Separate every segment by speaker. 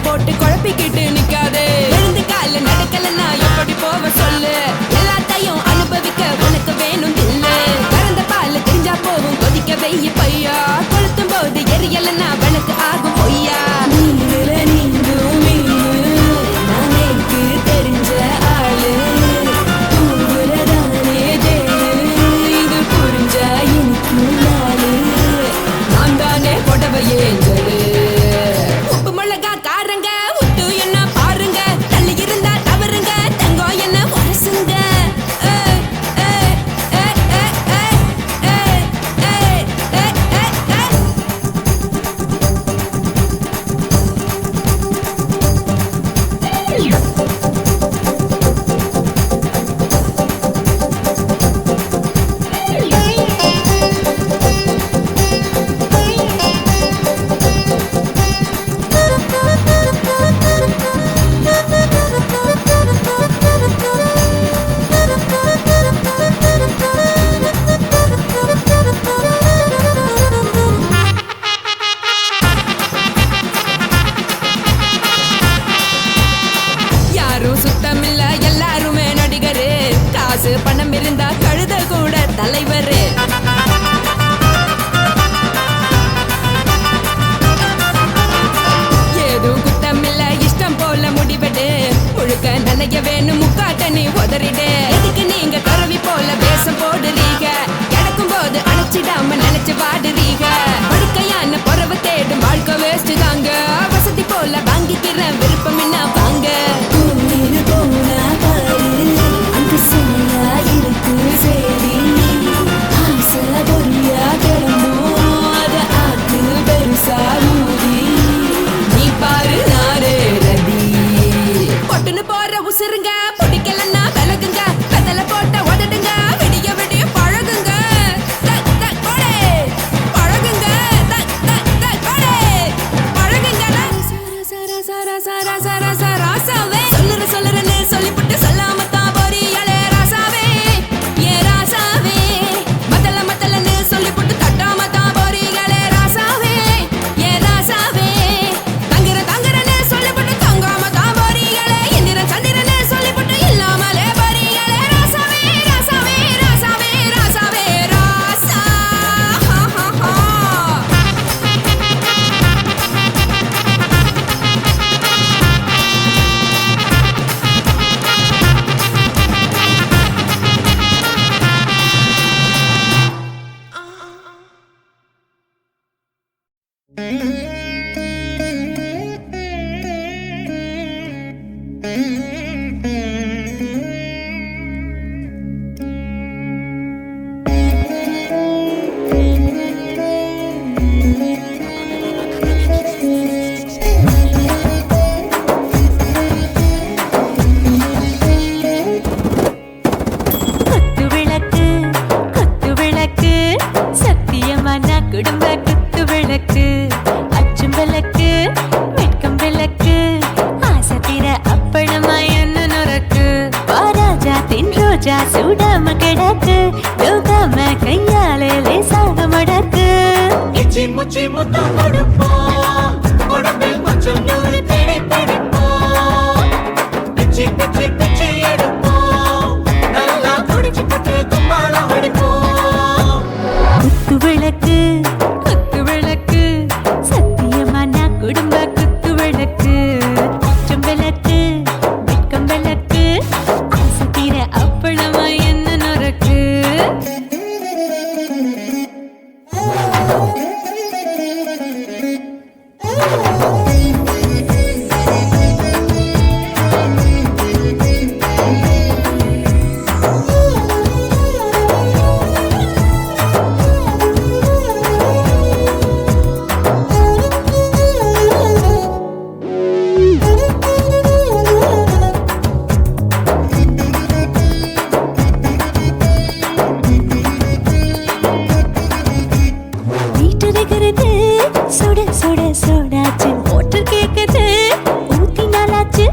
Speaker 1: போட்டு குழப்பிக்கிட்டு நிக்காதே எழுந்து கால நடக்கலன்னா எப்படி போவ பாடு முழுக்க நனைய வேணும் முக்காட்ட நீ உதறிடு எதுக்கு நீங்க கருவி போல வேஷம் போடுறீங்க கிடக்கும் போது அணைச்சிடாம நினைச்சு பாடுறீங்க படுக்கையான பொறவை தேடும் வாழ்க்கை வேஸ்ட் தாங்க வசதி போல வாங்கிக்கிறேன் விருப்பம் என்ன வாங்க நீ பாரு நாரே ரதி பொட்டுன்னு போற உசுருங்க பிடிக்கலன்னா விலகுங்க கதல போட்ட உதடுங்க விடிய விடிய பழகுங்க பழகுங்க பழகுங்க ராசாவே சொல்லுறேன்னு சொல்லிவிட்டு சொல்லாம தான் போறியாளே ராசாவே ஏ ராசாவே மத்தலன்னு சொல்லிவிட்டு தட்டாம தான் போறீங்களே ராசாவே ஏ ராசாவே தங்குறேன்னு சொல்லிவிட்டு தங்காம தான் போறீங்களே இந்திரன் சந்திரன்னு சொல்லிவிட்டு இல்லாமலே போறீங்களே ராசாவே ராசாவே ராசாவே ராசாவே ராசா
Speaker 2: குடும்ப குத்து விளக்கு அச்சும் விளக்கு வெட்கம் விளக்கு ஆசை தீர அப்பளமா என்ன நுறக்கு வாராஜா தின் ரோஜா சூடாம கிடக்கு யோகாம கையாலே லேசாக மடக்கு
Speaker 3: இச்சி முச்சி முத்தம் கொடுப்போம் உடம்பில் மச்சம் நூறு தேடி பிடிப்போம் பிச்சி பிச்சி பிச்சி எடுப்போம் நல்லா குடிச்சு பட்டு கும்மாளம் அடிப்போம்
Speaker 2: குத்து விளக்கு குத்து விளக்கு சத்தியமா நான் குடும்ப குத்து விளக்கு அச்சும் விளக்கு வெட்கம் விளக்கு ஆசை தீர அப்பளமா என்ன நுறக்கு சுட சுட சுடாச்சு மோட்டர் கேக்குது ஊத்தி நாளாச்சு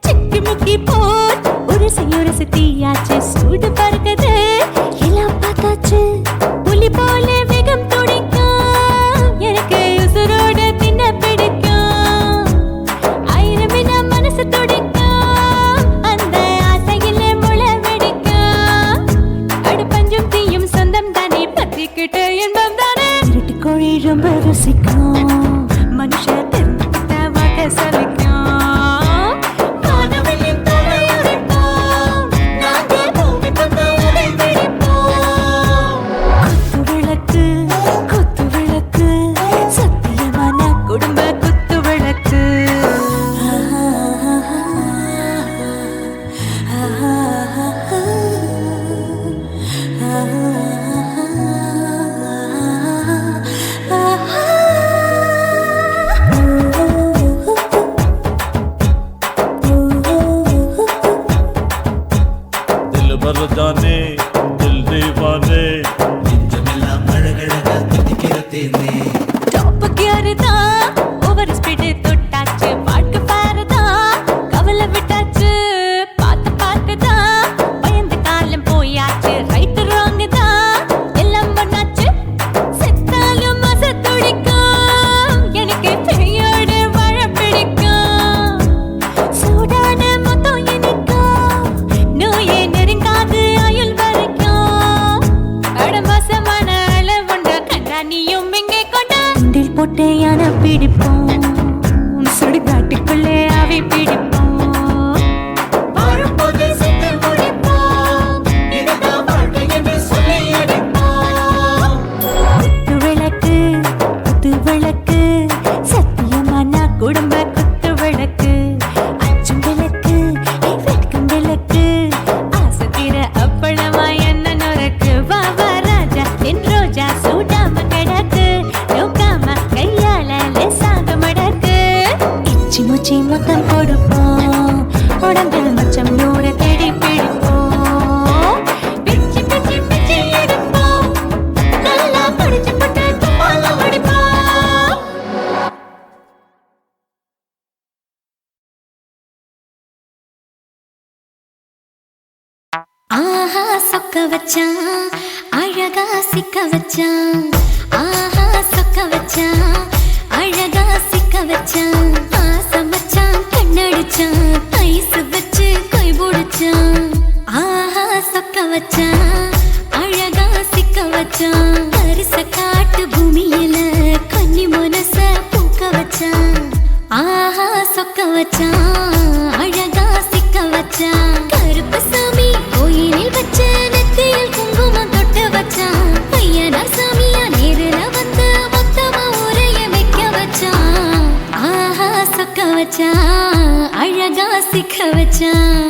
Speaker 2: சிக்கி முக்கி போல் உரசி தீயாச்சு சூடு பறக்குது எல்லாம் பார்த்தாச்சு புலி போல வேகம் துடிக்கும் எனக்கு உசுரோட தின்ன பிடிக்கும் ஆயிரம் வினா மனசு துடிக்கும் அந்த ஆசையில முளை வெடிக்கும் அடு பஞ்சும் தீயும் சொந்தம் தானே பத்திக்கிட்ட இன்பம் தானே இருட்டு கோழி ரொம்ப ருசிக்கும் மனுஷ தெரிஞ்சுக்கிட்ட வாட்ட சலிக்கும் மானவையும் தலையுடைப்போம் நாங்கள் பூமி பந்த உடை பிடிப்போம் குத்து விளக்கு சத்தியமான குடும்ப குத்து விளக்கு
Speaker 4: जाने दिल दीवाने
Speaker 3: நெஞ்சமெல்லாம் அழகழகா துடிக்கிற தேனே
Speaker 2: டாப் கியர் தான் ஓவர் ஸ்பீட் தொட்டாச்சு வாழ்க்கை பாரு தான் கவலை விட்டாச்சு பார்த்து தான் பயந்து காலம் போயாச்சு ரைட் ராங் தான் எல்லாம் பண்ணாச்சு செத்தாலும் மச துடிக்கும் எனக்கு பெரியோடு வாழ பிடிக்கும் சூடான மொத்தம் எனக்கும் நோயே நெருங்காது ஆயுள் வரைக்கும் அடமாசமான அளவுண்ட கண்டானியும் இங்கே கொண்டா போட்டு யானை பிடிப்போம் சுடுகாட்டுக்குள்ளே அவை பிடிப்போம் சொக்க வச்சான் அழகா சிக்க வச்சான் ஆஹா சொக்க வச்சான் அழகா சிக்க வச்சான் ஆசை மச்சான் கண்ணடிச்சான் ஐஸ் வச்சு கை போடுச்சான் ஆஹா சொக்க வச்சான் அழகா சிக்க வச்சான் அரிச காட்டு பூமியில கன்னி மனச பூக்க வச்சான் ஆஹா சொக்க வச்சான் அழகா சிக்க வச்சான் கருப்பு சாமி கோயிலில் வச்ச நெத்தியில் குங்குமம் தொட்டு வச்சான் பையனா சாமியா நேரில வந்து மொத்தமா உரைய வைக்க வச்சான் ஆஹா சொக்க வச்சான் அழகா சிக்க வச்சான்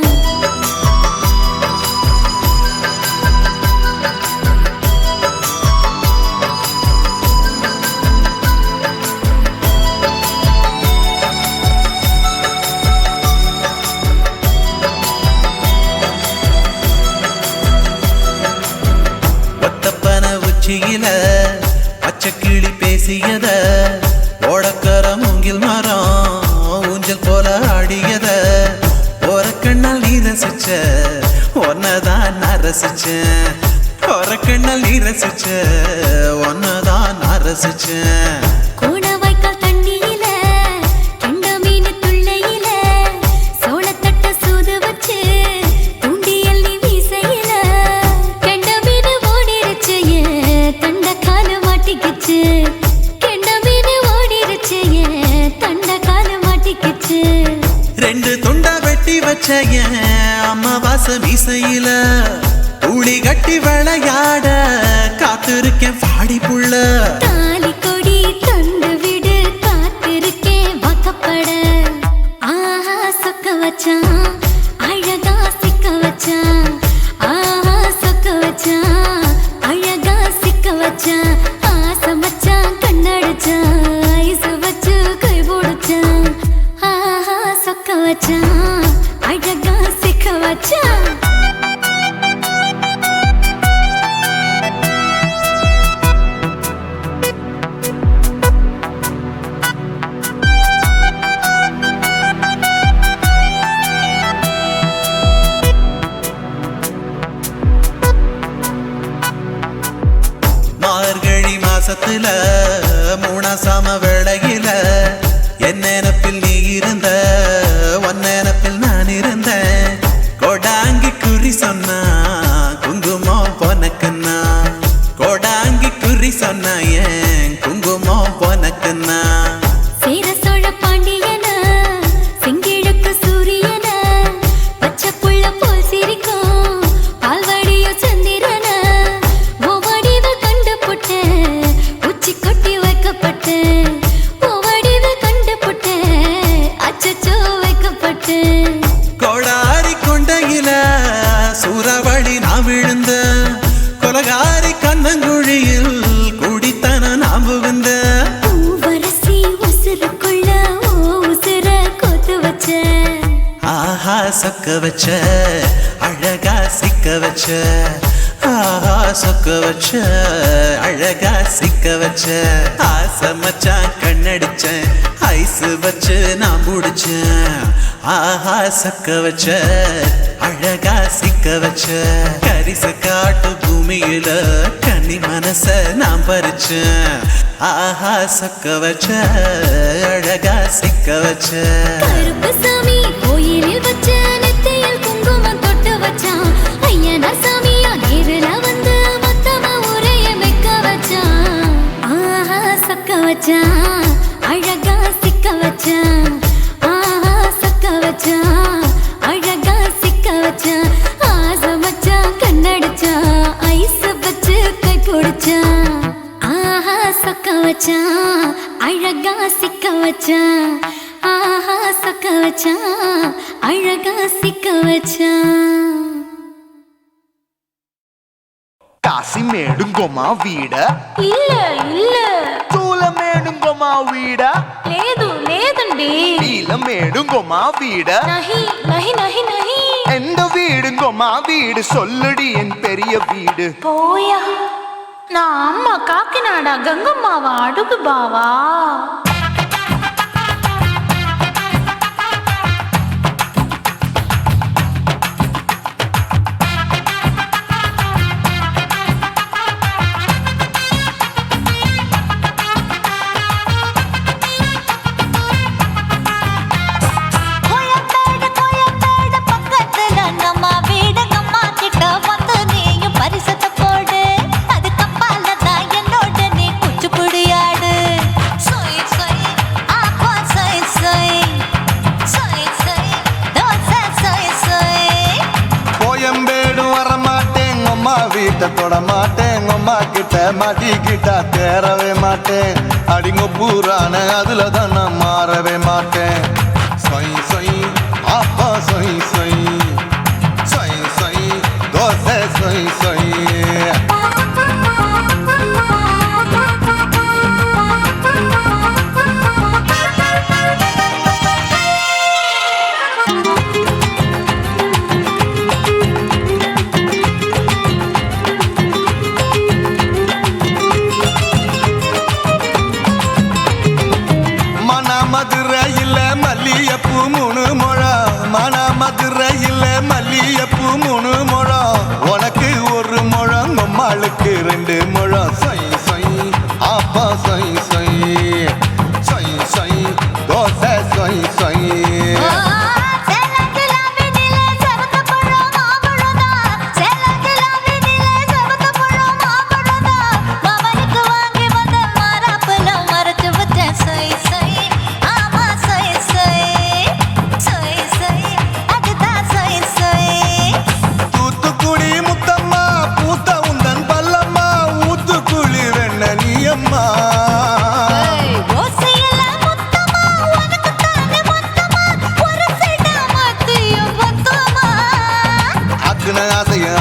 Speaker 3: பச்சைக்கிளி பேசியத ஓடக்கர மூங்கில் மரம் ஊஞ்சல் போல ஆடியத ஒரு கண்ணால் நீ ரசிச்ச ஒன்னதான் நான் ரசிச்சேன் ஒரு கண்ணால் நீ ரசிச்ச ஒன்னதான் நான் ரசிச்சேன் ரெண்டு துண்டா வெட்டி வச்ச அம்மாவாச மீசையில ஊழி கட்டி விளையாட காத்திருக்கேன் பாடி புள்ள
Speaker 2: தாலி கொடி தந்து விடு காத்திருக்கேன் வாக்கப்பட ஆஹா சொக்க வச்சான் அழகா சிக்க வச்சான் ஆஹா சொக்க வச்சான் அழகா சிக்க வச்சான் ஆசை மச்சான் கண்ணடிச்சான் ஐஸ் வச்சு கை போடுச்சான் ஆஹா சொக்க வச்சான் அழகா சிக்க வச்சான்
Speaker 3: மார்கழி மாசத்துல மூணாசாம வேளையில என் நினப்பில் நீ இருந்த உன் நினப்பில் நான் இருந்தேன் கோடாங்கி குறி சொன்னா குங்குமம் பொனக்குன்னா கோடாங்கி குறி சொன்னா ஏன் குங்குமம் பொனக்குன்னா
Speaker 2: சேர சோழ பாண்டியன செங்கிழக்கு சூரியன பச்சை புள்ள போல் சிரிக்கும் பால்வடியோ சந்திரன ஓவடிவ கண்டு புட்ட உச்சி கொட்டி வைக்கப்பட்டு ஓவடிவ கண்டு புட்ட அச்சச்சோ வைக்கப்பட்டு
Speaker 3: கோடாரி கொண்டையில சூறாவளி நான் விழுந்த கொலகாரி கண்ணங்குழியில் குடித்தன நான் புகுந்த
Speaker 2: பூவரசி உசுருக்குள்ள ஓ உசுர கோத்து வச்ச
Speaker 3: ஆஹா சொக்க வச்ச அழகா சிக்க வச்ச ஆஹா சொக்க வச்ச அழகா சிக்க வச்ச ஆசை மச்சான் கண்ணடிச்சேன் ஐஸ் வச்சு நான் முடிச்சேன் ஆஹா சொக்க வச்ச அழகா சிக்க வச்ச கரிச காட்டு பூமியில கன்னி மனச நான் பறிச்சேன் ஆஹா சொக்க வச்ச அழகா சிக்க வச்ச
Speaker 2: கருப்பு சாமி கோயிலில் வச்ச நெத்தியில் குங்குமம் தொட்டு வச்சான் ஐயனா சாமியா நேரில வந்து மொத்தமா உரைய வைக்க வச்சான் ஆஹா சொக்க வச்சான் அழகா சிக்க வச்சான் ஆஹா சொக்க வச்சான் அழகா சிக்க வச்சான் ஆசை மச்சான் கண்ணடிச்சான் ஐஸ் வச்சு கை போடுச்சான் ஆஹா சொக்க வச்சான் அழகா சிக்க வச்சான் ஆஹா சொக்க வச்சான் அழகா சிக்க வச்சான்
Speaker 5: కాశీమేడుంగోమా వీడ
Speaker 2: இல்ல இல்ல
Speaker 5: చూలమేడుంగోమా వీడ
Speaker 2: లేదు లేదండి
Speaker 5: నీలమేడుంగోమా వీడ
Speaker 2: நஹி நஹி நஹி நஹி
Speaker 5: எந்த வீடுங்கோமா வீடு சொல்லுடி என் பெரிய வீடு
Speaker 2: போயா நான் அம்மா காக்கிநாடா கங்கம்மாவா அடுகு பாவா
Speaker 5: வீட்டை தொட மாட்டேன் அம்மா கிட்ட மாட்டிக்கிட்டா தேரவே மாட்டேன் அடிங்க பூரான அதுல தான் நான் மாறவே மாட்டேன் சொய் சொய் அப்பா சொய் சொய் சொய் சொய் தோசை சொய் சொய் மதுரையில் மல்லியப்பூ 3 முழம் மன மதுரையில் மல்லியப்பூ 3 முழம் உனக்கு 1 முழம் நம்மளுக்கு 2 முழம் சொய் சொய் அப்பா சொய் சொய் சொய் சொய் தோசை சொய் சொய்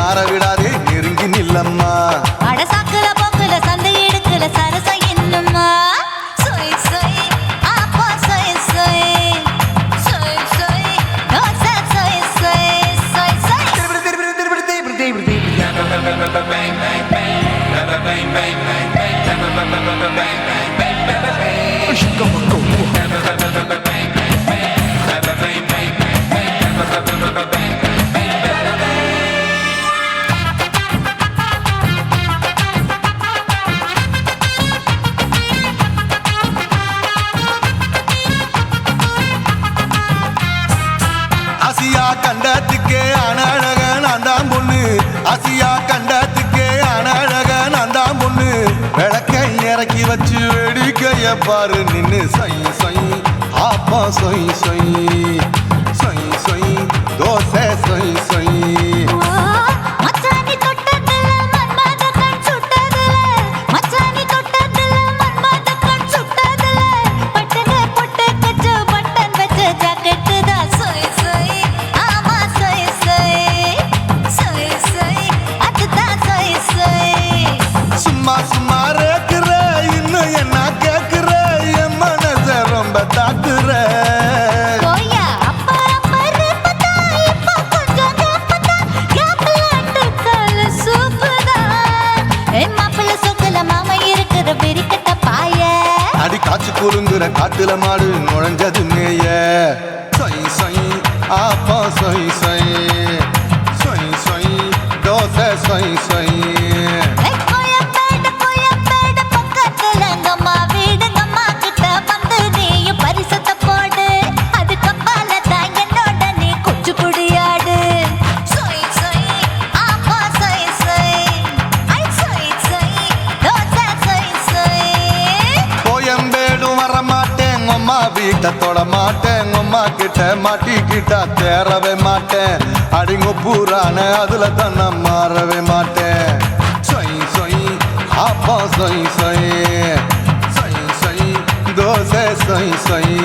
Speaker 5: ஆரவிடாதே நெருங்கி நில்லம்மா
Speaker 6: அடசாக்குல போக்குல சந்தை எடுக்கல சரச என்னம்மா சொய் சொய் அப்பா சொய் சொய் சொய் சொய் தோசை சொய் சொய் சொய் சொய்
Speaker 5: ஆசியா கண்டத்துக்கே அனழக நான் தான் பொண்ணு ஆசியா கண்டத்துக்கே அனழக நான் தான் பொண்ணு விளக்கை இறக்கி வச்சு வேடிக்கைய பாரு நின்னு சொய் சொய் ஆப்பா சொய் சொய் சொய் சொய் தோசை சொய் சொய்
Speaker 6: மச்சானி தொட்டதுல மன்மத கண் சுட்டதுல மச்சானி தொட்டதுல மன்மத கண் சுட்டதுல பட்டன பொட்டு கச்சு பட்டன் வச்ச ஜாக்கெட் தான் சொய் சொய் ஆமா சொய் சொய் சொய் சொய் அதுதான் சொய் சொய்
Speaker 5: சும்மா சும்மா ரேக்குற இன்னும் என்ன கேக்குற என் மனச ரொம்ப தாக்குற
Speaker 6: கோயா அப்பா அப்பா ரப்பதா இப்ப கொஞ்சம் கேப்பதா கேப்பலாட்டு கால சூப்பதா என் மாப்பிள்ள சொக்கல மாமா இருக்கிற பெரிக்கட்ட பாய
Speaker 5: அடி காய்ச்சி குறுங்குற காட்டுல மாடு நுழைஞ்சது மேய சொய் சொய் ஆப்பா சொய் சொய் சொய் சொய் தோசை சொய் சொய்
Speaker 6: கோயம்பேடு பக்கத்துல எங்கம்மா வீடு அம்மா கிட்ட வந்து நீயும் பரிசத்தை போடு அது கப்பால தான் என்னோட நீ குச்சி புடியாடு சொய் சொய் ஆப்பா சொய் சொய் ஐ சொய் சொய் தோசை சொய் சொய்
Speaker 5: கோயம்பேடு வர மாட்டேன் அம்மா வீட்டை தொட மாட்டேன் அம்மா கிட்ட மாட்டிக்கிட்டா தேரவே மாட்டேன் அடிங்க பூரான அதுல தான் நான் மாறவே மாட்டேன் சொய் சொய் ஆப்பா சொய் சொய் சொய் சொய் தோசை சொய் சொய்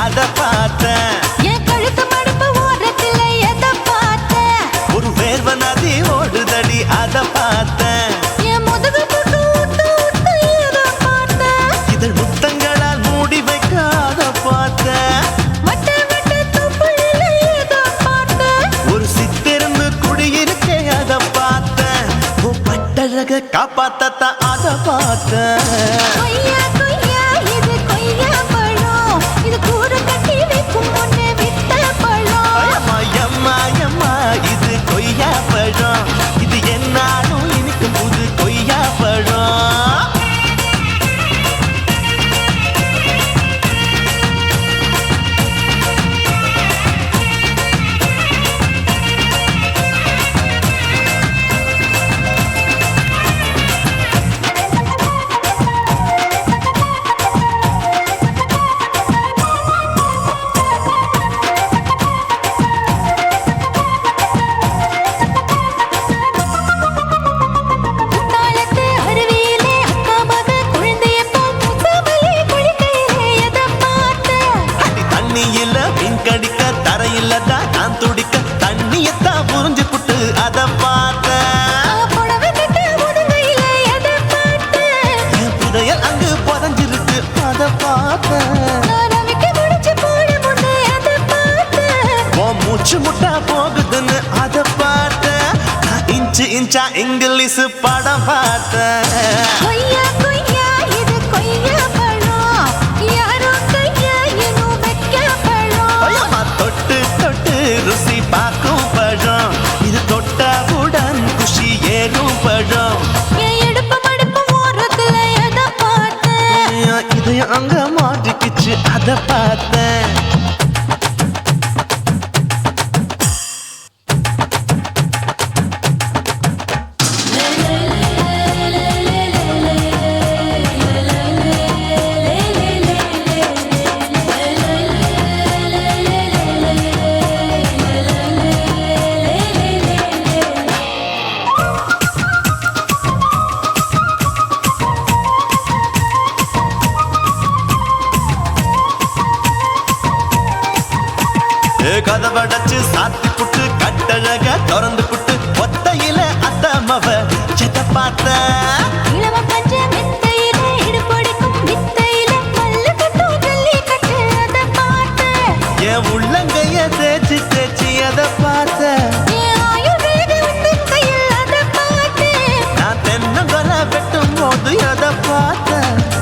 Speaker 5: அத பார்த்தேன்
Speaker 6: என் கழுத்து மடுப்பு ஓரத்துல எதை பார்த்தேன்
Speaker 3: ஒரு வேர்வ நதி ஓடுதடி அத பார்த்தேன்
Speaker 6: என் முதுகு புட்டு ஊத்து ஊத்து எதை பார்த்தேன்
Speaker 3: இதழ் முத்தங்களால் மூடி வைக்காத பார்த்தேன்
Speaker 6: வட்ட வட்ட துப்புல எதை பார்த்தேன்
Speaker 3: ஒரு சித்திருந்து குடியிருக்கே அத பார்த்தேன் பட்டழக காப்பாத்தத்தான் அத பார்த்தேன்.
Speaker 6: கொய்யா கொய்யா இது கொய்யா பழம், இது கூட கட்டி வைக்கும் முன்னே வித்த பழம்.
Speaker 3: அம்மா எம்மா எம்மா இது கொய்யா பழம், இது என்னாலும் இனிக்கும் புது கொய்யா பழம்.
Speaker 6: குத்தாலத்து அருவியிலே அக்கா மக குழந்தைய போல் முசாமையே குளிக்கையிலே எதை பார்த்தேன்?
Speaker 3: அடி தண்ணியில மீன் கடிக்க தரையில தான் நான் துடிக்க தண்ணியத்தான் புரிஞ்சு புட்டு அத பார்த்தேன்.
Speaker 6: புடவை கட்டு முதுகையிலே எதை பார்த்தேன்?
Speaker 3: என் புதையல் அங்கு புதஞ்சிருக்கு அத பார்த்தேன்.
Speaker 6: நான் அவிக்க முடிச்சு போட முன்னே எதை பார்த்தேன்?
Speaker 3: உன் மூச்சு முட்டா போகுதுன்னு அத பார்த்தேன். நான் இன்ச்சு இன்ச்சா இங்கிலீஷ் படம் பார்த்தேன்.
Speaker 6: கொய்யா கொய்யா இது கொய்யா பழம், யாரோ கையா இன்னும் வைக்க பழம்.
Speaker 3: ஐயம்மா தொட்டு தொட்டு ருசி பார்க்கும் பழம், இது தொட்டவுடன் குஷி ஏறும் பழம்.
Speaker 6: என் இடுப்பு மடுப்பு ஓரத்துல எதை பார்த்தேன்?
Speaker 3: என் இதயம் அங்க மாட்டிக்கிச்சு அத பார்த்தேன். கதவடைச்சு சாத்தி புட்டு கட்டழக திறந்து புட்டு ஒத்தையில அத்தமவ செத்த பார்த்த.
Speaker 6: இளவ பஞ்ச மெத்தையிலே இடுப்பொடிக்கும் வித்தையிலே மல்லு கட்டும் ஜல்லிக்கட்டு அதை பார்த்தேன்.
Speaker 3: என் உள்ளங்கைய தேய்ச்சி தேய்ச்சி அத பார்த்த.
Speaker 6: என் ஆயுர்வேத உந்தன் கையில் அதை பார்த்தேன்.
Speaker 3: நான் தென்னங்கொலை வெட்டும் போது அத பார்த்த.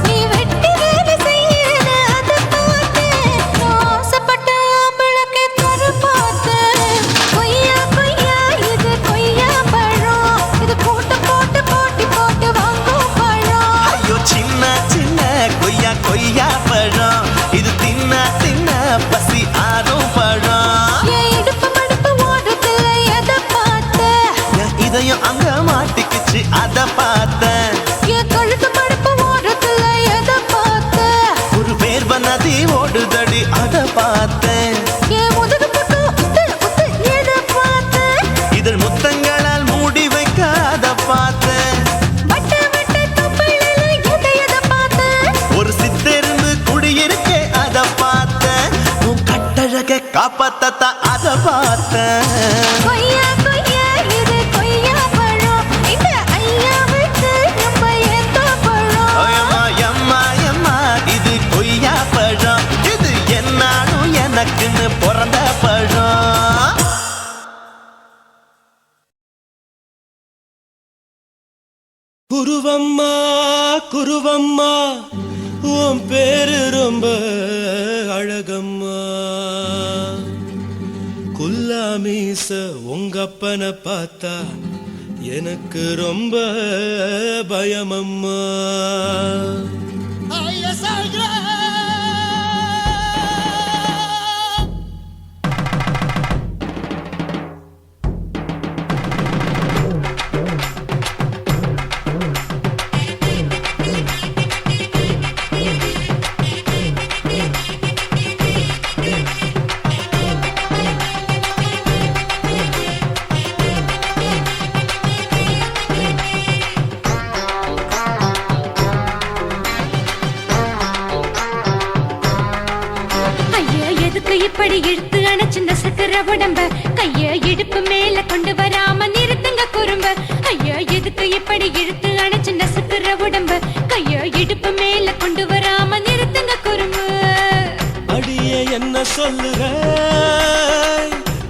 Speaker 6: நீ வெட்டி வேலை செய்யறது அதை பார்த்தேன். நான் ஆசைப்பட்ட ஆம்பளுக்கு தர பார்த்தேன். கொய்யா கொய்யா இது கொய்யா பழம், இது போட்டு போட்டு போட்டி போட்டு வாங்கும் பழம்.
Speaker 3: ஐயோ சின்ன சின்ன கொய்யா கொய்யா பழம், இது தின்ன தின்ன பசி ஆறும் பழம்.
Speaker 6: என் இடுப்பு மடுப்பு ஓரத்துல எதை பார்த்தேன்?
Speaker 3: என் இதயம் அங்க மாட்டிக்கிச்சு அத பார்த்தேன்.
Speaker 6: என் கழுத்து மடுப்பு ஓரத்துல எதை பார்த்தேன்?
Speaker 3: ஒரு வேர்வ நதி ஓடுதடி அத பார்த்தேன்.
Speaker 6: என் முதுகு புட்டு உத்து உத்து எதை பார்த்தேன்?
Speaker 3: இதழ் முத்தங்களால் மூடி வைக்க அத பார்த்தேன்.
Speaker 6: வட்ட வட்ட தொப்பையில எதை பார்த்தேன்?
Speaker 3: ஒரு சித்தெருந்து குடியிருக்கே அத பார்த்தேன். உன் கட்டழக காப்பாத்தத்தான் அத பார்த்தேன்.
Speaker 6: கொய்யா கொய்யா இது கொய்யா பழம், இந்த ஐயாவுக்கு நம்ம ஏத்த பழம்.
Speaker 3: ஐயம்மா எம்மா எம்மா இது கொய்யா பழம், இது என்னாலும் எனக்குன்னு பிறந்த பழம்.
Speaker 7: குருவம்மா குருவம்மா உன் பேரு ரொம்ப அழகம்மா. குல்லாமீச உங்க அப்பனை பார்த்தா எனக்கு ரொம்ப பயமம்மா.
Speaker 2: இப்படி இழுத்து அணைச்சிருந்த சக்கர உடம்ப கைய இடுப்பு மேல கொண்டு வராம நிறுத்துங்க குறும்ப. ஐயா எதுக்கு இப்படி இழுத்து அணைச்சிருந்த சக்கர உடம்ப கைய இடுப்பு மேல கொண்டு வராம நிறுத்துங்க குறும்ப.
Speaker 7: அடியே என்ன சொல்லுற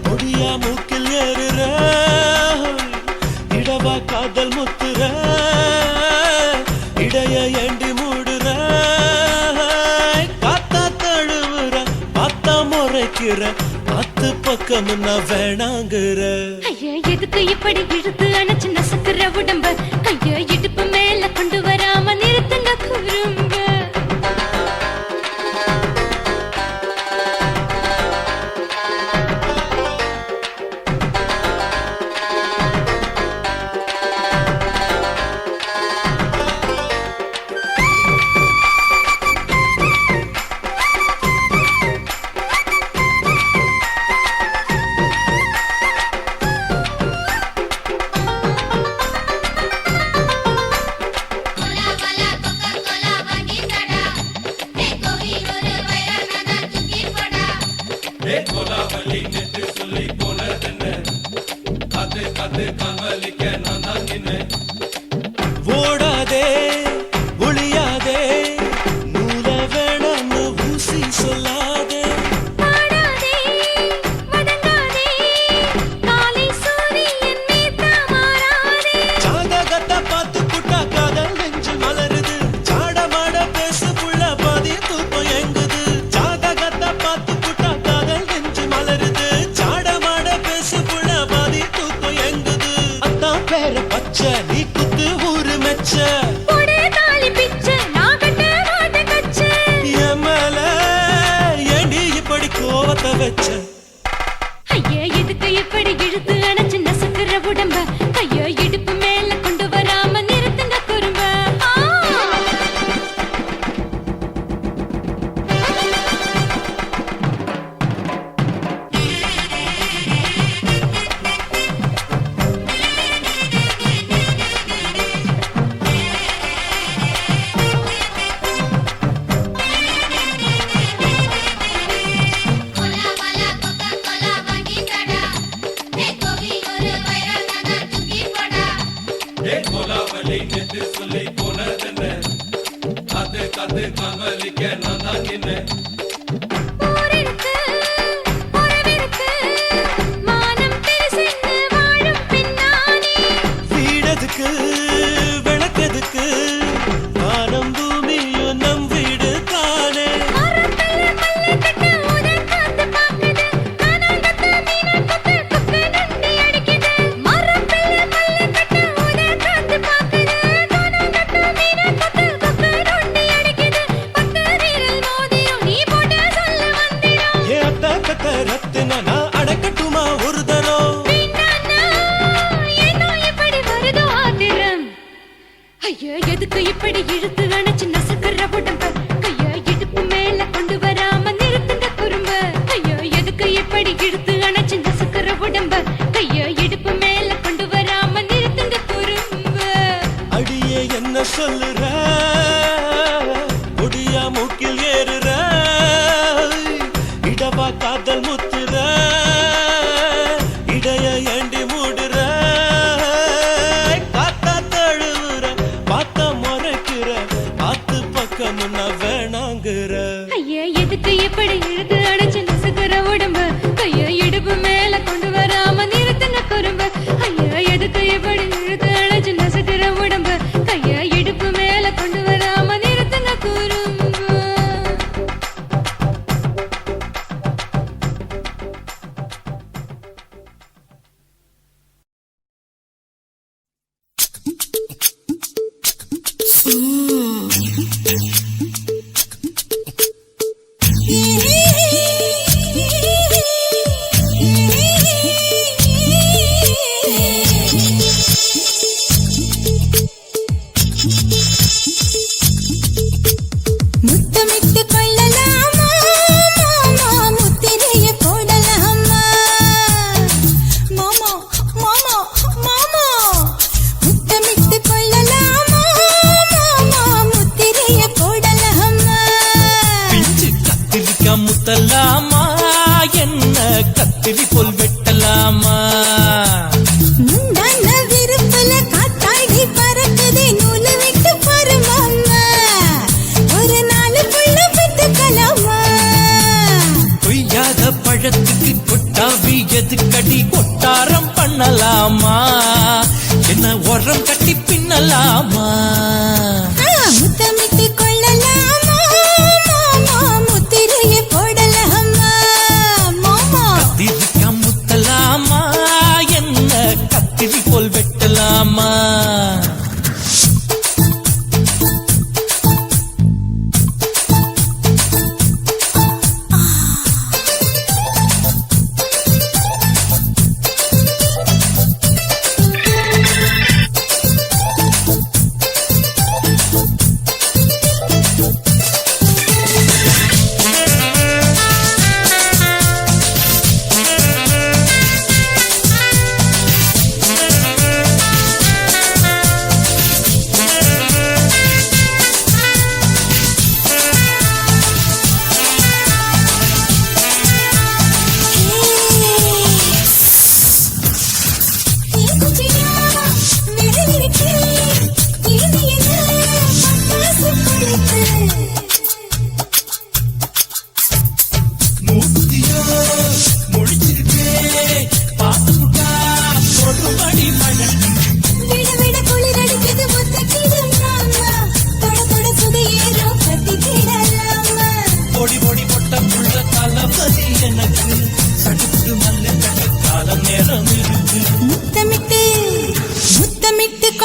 Speaker 7: முடியா மூக்கில் ஏறுற இடவா காதல் முத்துற இடைய ஏண்டி மூடுற காத்தா தழுவுற பார்த்தா முறைக்கிற பத்து பக்கம் நான் வேணாங்குற
Speaker 2: ஐயா எதுக்கு இப்படி இழுத்து அணைச்சு நசுக்குற உடம்ப கைய இடுப்பு மேல கொண்டு வராம நிறுத்துங்க குறும்ப
Speaker 7: ஓடாதே ஒளியாதே நூல வேணான்னு ஊசி சொல்லாதே
Speaker 2: பாடாதே வதங்காதே காலை சூரியன் மீதா மாறாதே
Speaker 7: ஜாதகத்தை பார்த்து புட்டா காதல் நெஞ்சு மலருது சாடமாட பேசு புள்ள பாதி தூக்கம் எங்குது ஜாதகத்தை பார்த்து புட்டா காதல் நெஞ்சு மலருது சாடமாட பேசு புள்ள பாதி தூக்கம் எங்குது அத்தான் பேர பச்சை நீ குத்து ஊரு மெச்ச
Speaker 2: போடே தாலி பிச்சை நான் கட்ட மாட்ட கச்சை
Speaker 7: என் மேல ஏண்டி இப்படி கோவத்தை வச்ச
Speaker 2: ஐயா எதுக்கு இப்படி இழுத்து அணைச்சு நசுக்குற உடம்ப கைய இடுப்பு மேல கொண்டு வராம நிறுத்துங்க குறும்ப ஊரிருக்கு உறவிருக்கு மானம் பெருசென்னு வாழும் பின்னானே
Speaker 7: வீடதுக்கு விளக்கதுக்கு வானம் பூமியும் நம் வீடு தானே
Speaker 2: மரத்துல மல்லி கட்டு உதன் காத்து பாக்குது கானாங்கத்து மீனாங்கத்து குக்கு நண்டி அடிக்குது மரத்துல மல்லி கட்டு உதன் காத்து பாக்குது கானாங்கத்து மீனாங்கத்து குக்கு நண்டி அடிக்குது பத்து வீரல் மோதியும் நீ போட்ட சொல்ல வந்திடும்
Speaker 7: ஏ அத்த கத்த ரத்தின நான் அடக்கட்டுமா ஒரு தரம்
Speaker 2: வீணானா ஏனோ இப்படி வருதோ ஆத்திரம் ஐயா எதுக்கு இப்படி இழுத்து அணைச்சு நசுக்குற உடம்ப கைய இடுப்பு மேல கொண்டு வராம நிறுத்துங்க குறும்ப ஐயா எதுக்கு இப்படி இழுத்து அணைச்சு நசுக்குற உடம்ப கைய இடுப்பு மேல கொண்டு வராம நிறுத்துங்க குறும்ப
Speaker 7: அடியே என்ன சொல்லுற ஒடியா மூக்கில் ஏறுற இடவா காதல் முத்துற இடைய ஏண்டி மூடுற காத்தா தழுவுற பார்த்த முறைக்கிற பார்த்து பக்கம் நான் வேணாங்குற
Speaker 2: ஐயா எதுக்கு இப்படி இழுத்து அணைச்சு நசுக்குற உடம்ப கைய இடுப்பு மேல கொண்டு வராம நிறுத்துங்க குறும்ப ஐயா எதுக்கு இப்படி இழுத்து அணைச்சு நசுக்குற உடம்ப கைய இடுப்பு மேல கொண்டு வராம நிறுத்துங்க குறும்ப
Speaker 6: முத்தமிட்டு கொள்ளலாமா மாமா முத்திரைய போடலாமா மாமா மாமா மாமா முத்தமிட்டு கொள்ளலாமா மாமா முத்திரைய போடலாமா
Speaker 7: பிஞ்சு கத்திரிக்கா முத்தலாமா என்ன கத்திரி போல் வெட்டலாமா
Speaker 6: முந்தான விருப்பல காத்தாடி பறக்குதே நூலை விட்டு பாரு மாமா ஒரு நாலு புள்ள பெத்துக்கலாமா
Speaker 7: கொய்யாத பழத்துக்கு கொட்டாவி எதுக்கடி கொட்டாரம் பண்ணலாமா என்ன உரம் கட்டி பின்னலாமா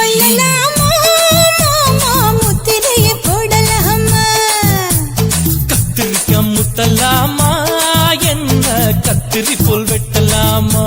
Speaker 8: கொள்ளலாமா மாமா முத்திரையை போடலாமா
Speaker 7: கத்திரிக்காய் முத்தலாமா என்ன கத்திரி போல் வெட்டலாமா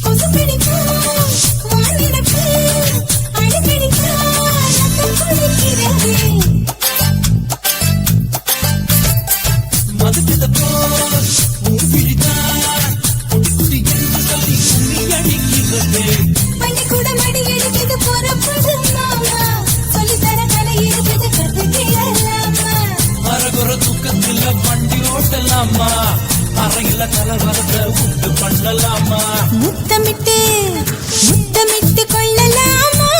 Speaker 8: கொசு பிடிக்கும் வானிடப்பு அடிக்கடிக்கா ரத்தம் குளிக்கிறது
Speaker 7: மதுக்கிட்ட போல் உன் விழிதான் குடி குடி என்று சொல்லி உண்ணி அடிக்கிறது
Speaker 8: பள்ளிக்கூட மடி எடுக்குது புறப்படு மாமா சொல்லித்தர கலை இருக்குது கத்துக்கலாமா
Speaker 7: அரகுற தூக்கத்துல வண்டி ஓட்டலாமா அறையில கலவரத்தை உண்டு பண்ணலாமா
Speaker 8: முத்தமிட்டு முத்தமிட்டு கொள்ளலாமா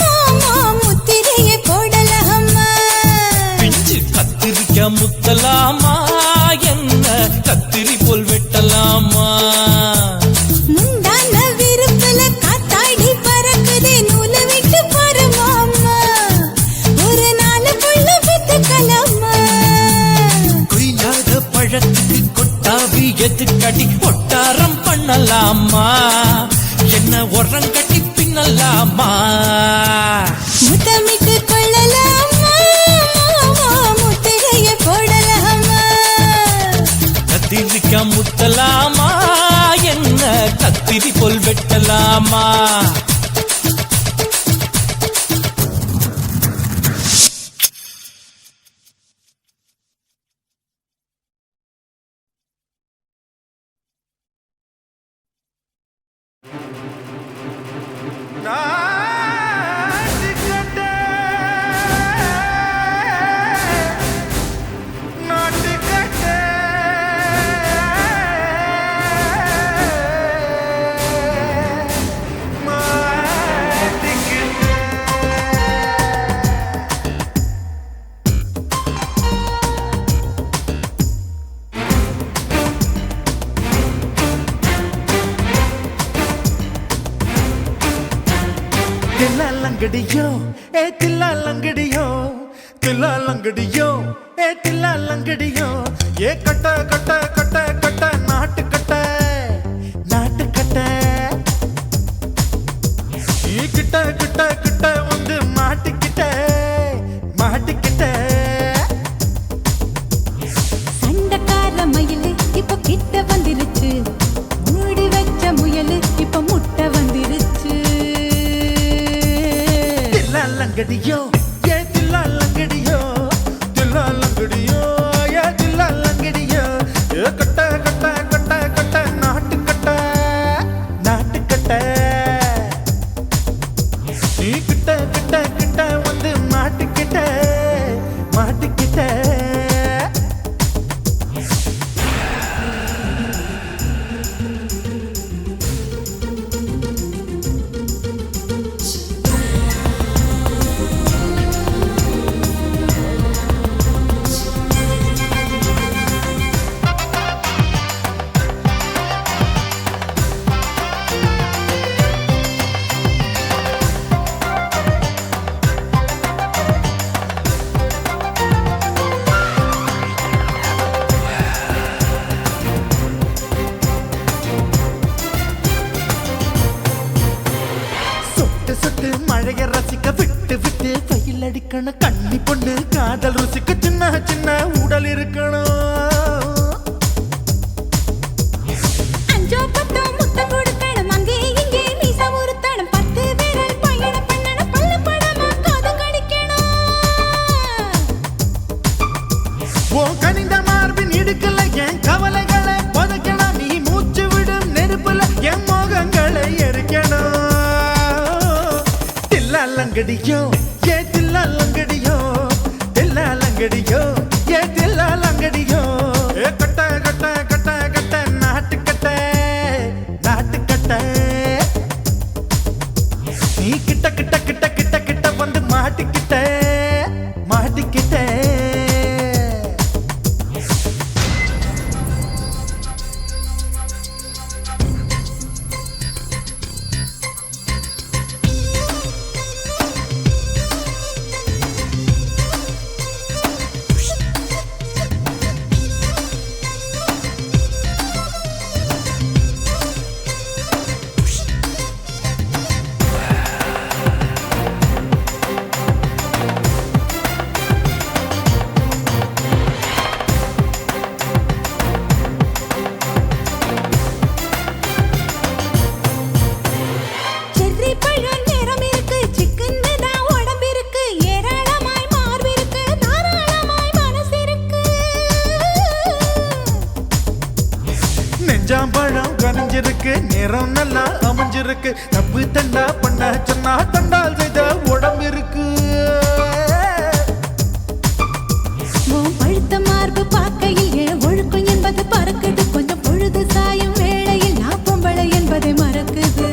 Speaker 8: மாமா முத்திரையை போடலாமா
Speaker 7: பிஞ்சு கத்திரிக்காய் முத்தலாமா என்ன கத்திரி போல் வெட்டலாமா
Speaker 8: முந்தான விருப்பல காத்தாடி பறக்குதே நூலை விட்டு பாரு மாமா ஒரு நாள் புள்ள வித்துக்கலாமா
Speaker 7: கொய்யாத பழத்துக்கு கொட்டாவி எதுக்கடி ஒட்டாரம் பண்ணலாமா என்ன உரம் கட்டி பின்னலாமா
Speaker 8: முத்தமிட்டு கொள்ளலாமா மாமா முத்திரையை போடலாமா
Speaker 7: கத்திரிக்காய் முத்தலாமா என்ன கத்திரி போல் வெட்டலாமா
Speaker 3: தில்லாலங்கடியோ ஏ தில்லாலங்கடியோ தில்லாலங்கடியோ ஏ தில்லாலங்கடியோ ஏ கட்ட கட்ட கட்ட கட்ட நாட்டு கட்ட நாட்டு கட்ட நீ கிட்ட கிட்ட கிட்ட வந்து மாட்டிக்கிட்ட மாட்டிக்கிட்ட
Speaker 8: சண்டக்கார மயிலு இப்ப கிட்ட வந்துருச்சு மூடி வச்ச முயலு இப்ப முட்டை வந்துருச்சு
Speaker 3: தில்லாலங்கடியோ ஏ தில்லாலங்கடியோ தில்லாலங்கடியோ ஏ தில்லாலங்கடியோ ஏ கட்ட கட்ட கட்ட கட்ட நாட்டு கட்ட நாட்டு கட்ட நீ கிட்ட கிட்ட கிட்ட வந்து மாட்டிக்கிட்ட மாட்டிக்கிட்ட சொட்டு சொட்டு மழைய ரசிக்க விட்டு விட்டு வெயில் அடிக்கணும் கண்ணி பொண்ணு காதல் ருசிக்க சின்ன சின்ன உடல் இருக்கணும்
Speaker 8: அஞ்சோ பத்தோ முத்தம் கொடுக்கணும் அங்கே இங்கே மீசா உருத்தணும் 10 விரல் பயணம் பண்ணணும் பல்ல படமா காது கடிக்கணும்
Speaker 3: ஓ கனிந்த மார்பின் இடுக்கல என் கவலைகளை புதைக்கணும் நீ மூச்சு விடும் நெருப்புல என் மோகங்களை எரிக்கணும் தில்லாலங்கடியோ ஏ தில்லாலங்கடியோ தில்லாலங்கடியோ ஏ தில்லாலங்கடி புரிஞ்சிருக்கு நேரம் நல்லா அமைஞ்சிருக்கு தப்பு தண்டா பண்ண சொன்னா தண்டால் செய்த உடம்பு இருக்கு
Speaker 8: உன் பழுத்த மார்பு பார்க்கையில் என் ஒழுக்கம் என்பது பறக்குது கொஞ்சம் பொழுது சாயும் வேளையில் நான் பொம்பளை என்பதை மறக்குது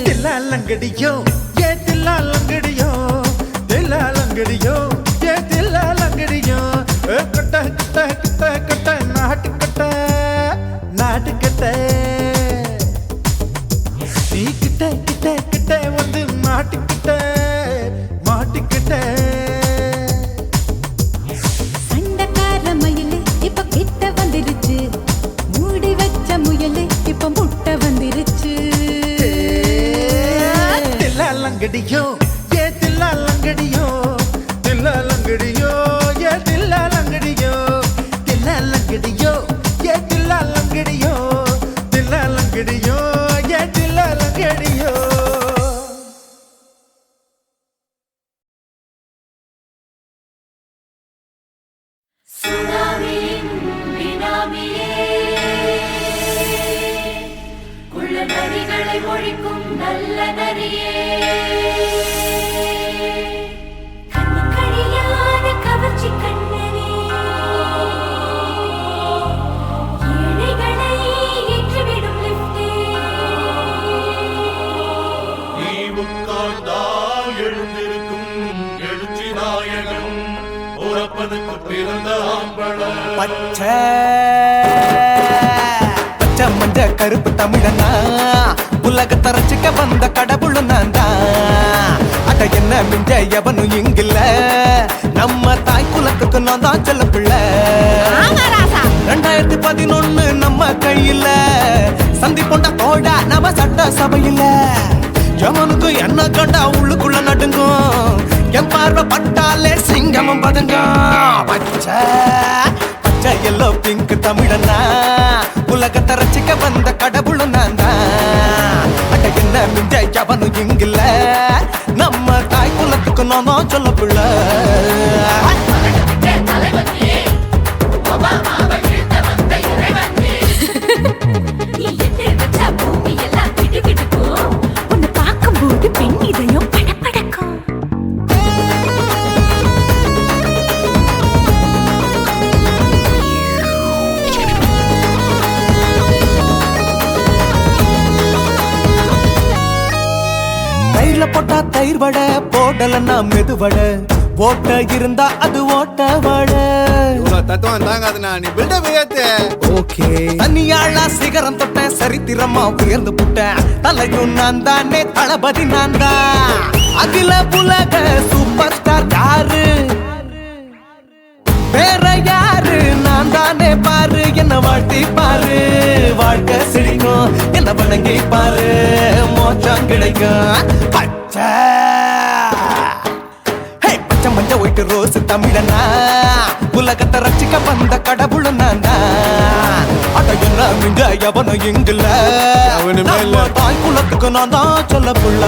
Speaker 3: தில்லாலங்கடியோ ஏ தில்லாலங்கடியோ தில்லாலங்கடியோ ஏ தில்லாலங்கடியோ கட்ட கட்ட கட்ட கட்ட நாட்டு கட்ட நாட்டு கட்ட நீ கிட்ட கிட்ட கிட்ட வந்து மாட்டிக்கிட்ட மாட்டிக்கிட்ட
Speaker 8: சண்டைக்கார மயிலு இப்ப கிட்ட வந்துருச்சு மூடி வச்ச முயலு இப்ப முட்டை வந்துருச்சு
Speaker 3: தில்லாலங்கடியோ ஏ தில்லாலங்கடியோ தில்லாலங்கடியோ ஏ தில்லாலங்கடியோ தில்லாலங்கடியோ ஏ தில்லாலங்கடியோ தில்லாலங்கடியோ ஏ தில்லாலங்கடியோ
Speaker 2: நரிகளை ஒழிக்கும் நல்ல நரியே கண்ணிக்கழியாத கவர்ச்சி கண்ணனே ஏழைகளை ஏற்றிவிடும் லிப்டே
Speaker 4: நீ உட்கார்ந்தால் எழுந்திருக்கும் எழுச்சி நாயகன் உறப்பனுக்கு பிறந்த ஆம்பள
Speaker 9: பச்சை பச்சை மஞ்ச கருப்பு தமிழனா உலகத்தை ரசிக்க வந்த கடவுள் நான் தான் அட என்ன மிஞ்ச எவனும் இங்கில்ல நம்ம தாய் குலத்துக்கு நான் தான் செல்ல பிள்ளை 2011 நம்ம கையில சந்தி பொண்ட தோடா நம்ம சட்ட சபையில எவனுக்கு என்ன கண்டா உள்ளுக்குள்ள நடுங்கும் என் பார்வை பட்டாலே சிங்கமும் பதுங்கும் பச்சை பச்சை எல்லோ பிங்க் தமிழனா உலகத்தை ரசிக்க வந்த கடவுள் நான் தான் அட என்ன மிஞ்ச எவனும் இங்கில்ல நம்ம தாய் குலத்துக்கு நான் தான் சொல்ல பிள்ளை
Speaker 2: உன்னை பார்க்கும்போது பெண் இதயம் படபடக்கும்
Speaker 9: தயிர்ல போட்டா தயிர் வடை போடலன்னா மெது வடை ஓட்ட இருந்தா அது ஓட்ட வடை
Speaker 5: தத்துவம் தாங்காதுண்ணா நீ பில்டப் ஏத்து
Speaker 9: ஓகே தனியாளா சிகரம் தொட்டேன் சரித்திரமா உயர்ந்து புட்டேன் தலையும் நான் தானே தளபதி நான் தான் அகில உலக சூப்பர் ஸ்டார் யாரு வேற யாரு நான் தானே பாரு என்ன வாழ்த்தி பாரு வாழ்க்கை சிரிக்கும் என்ன வணங்கி பாரு மோச்சம் கிடைக்கும் பச்சை பச்சை மஞ்ச ஒயிட்டு ரோஸ் தமிழனா உலகத்தை ரசிக்க வந்த கடவுள் நான் தான் அட என்ன மிஞ்ச எவனும் இங்கில்ல நம்ம தாய் குலத்துக்கு நான் தான் சொல்ல புள்ள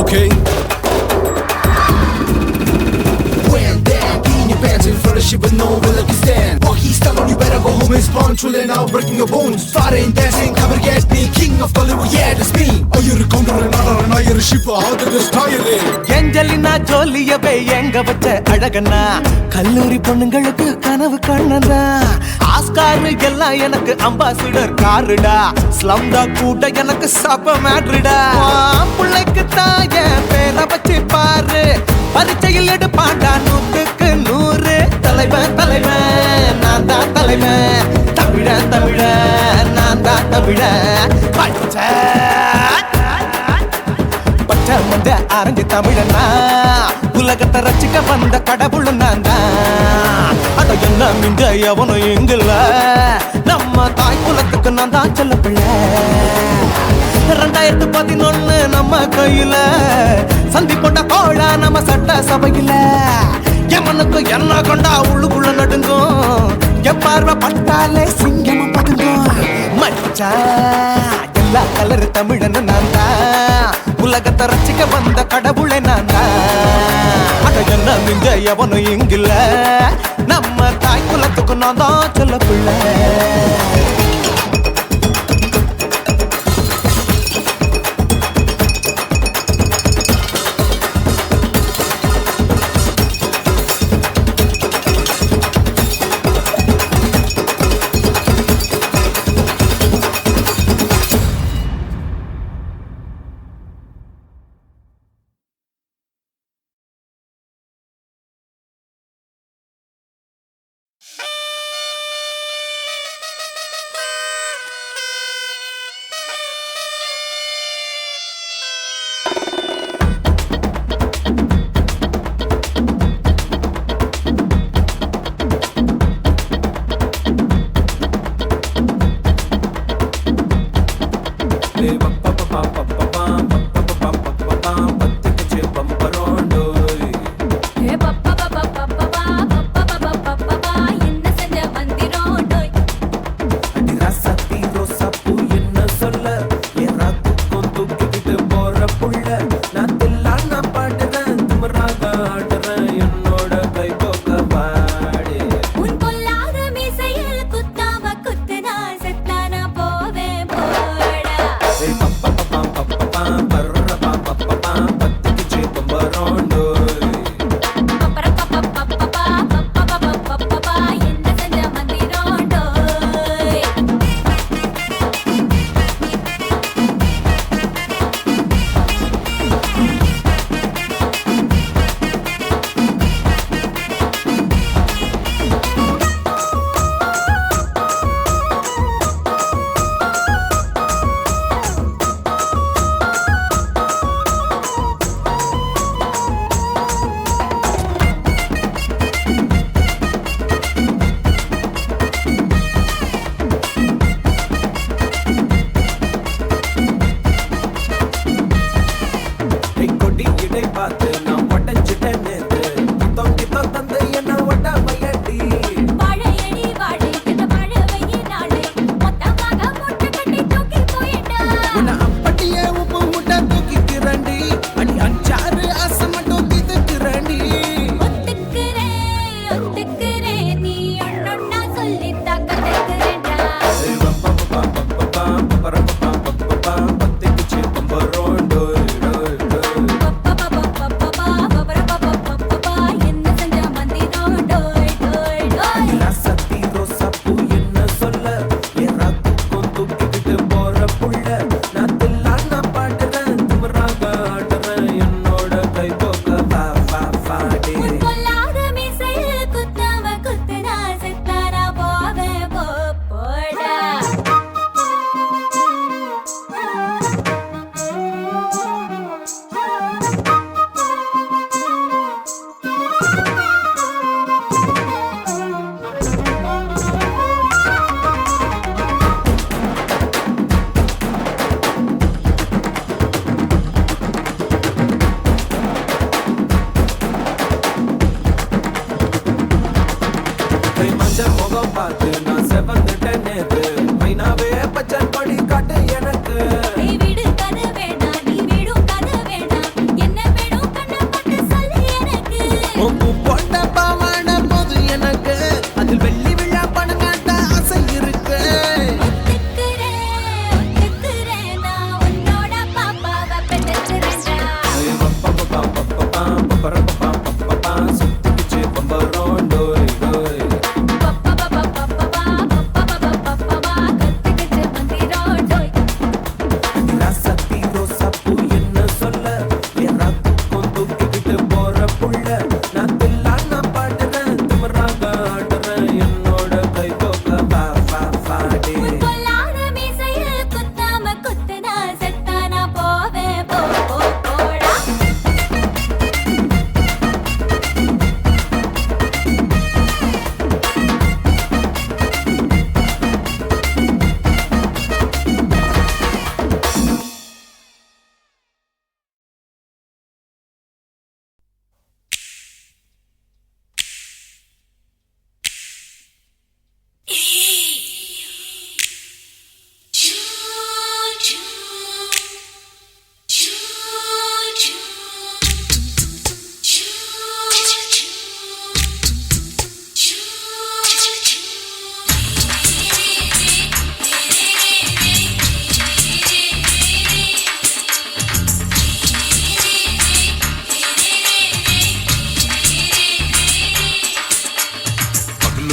Speaker 5: Okay.
Speaker 10: When down, in your pants in front of shit with no will like you stand. Walk he's telling you better go home and spawn, chillin' out, breaking your bones. Fighting, dancing, cover get me, king of Hollywood, yeah, that's me. Oh, you're a counter and not a you're a shipper, how did this tie it?
Speaker 9: Angelina ஜோலியவே எங்க வச்ச அழகனா கல்லூரி பொண்ணுங்களுக்கு கனவு கண்ணனா Oscar எல்லாம் எனக்கு ambassador காருடா ஸ்லம்டா கூட எனக்கு சப்ப மேட்ருடா பிள்ளைக்கு தாய பேரை வச்சு பாரு பரீட்சையில் எடுப்பாண்டா 100க்கு 100 தலைவன் தலைவன் நான் தான் தலைவன் தமிழன் தமிழன் நான் தான் தமிழன் பச்சை பச்சை மஞ்ச ஆரஞ்சு தமிழனா உலகத்தை ரசிக்க வந்த கடவுள் நான் தான் அட என்ன மிஞ்ச எவனும் எங்கில்ல நம்ம தாய் குலத்துக்கு நான் தான் செல்ல பிள்ளை 2011 நம்ம கையில சந்தி போட்ட கோழா நம்ம சட்ட சபையில எவனுக்கு என்ன கொண்டா உள்ளுக்குள்ள நடுங்கும் என் பார்வை பட்டாலே சிங்கமும் தங்கம் மச்சான் எல்லா கலர் தமிழன் நான் தான் உலகத்தை ரசிக்க வந்த கடவுளை நான் தான் அட என்ன மிஞ்ச எவனும் இங்கில்ல நம்ம தாய் குலத்துக்கு நான் தான் சொல்ல பிள்ளை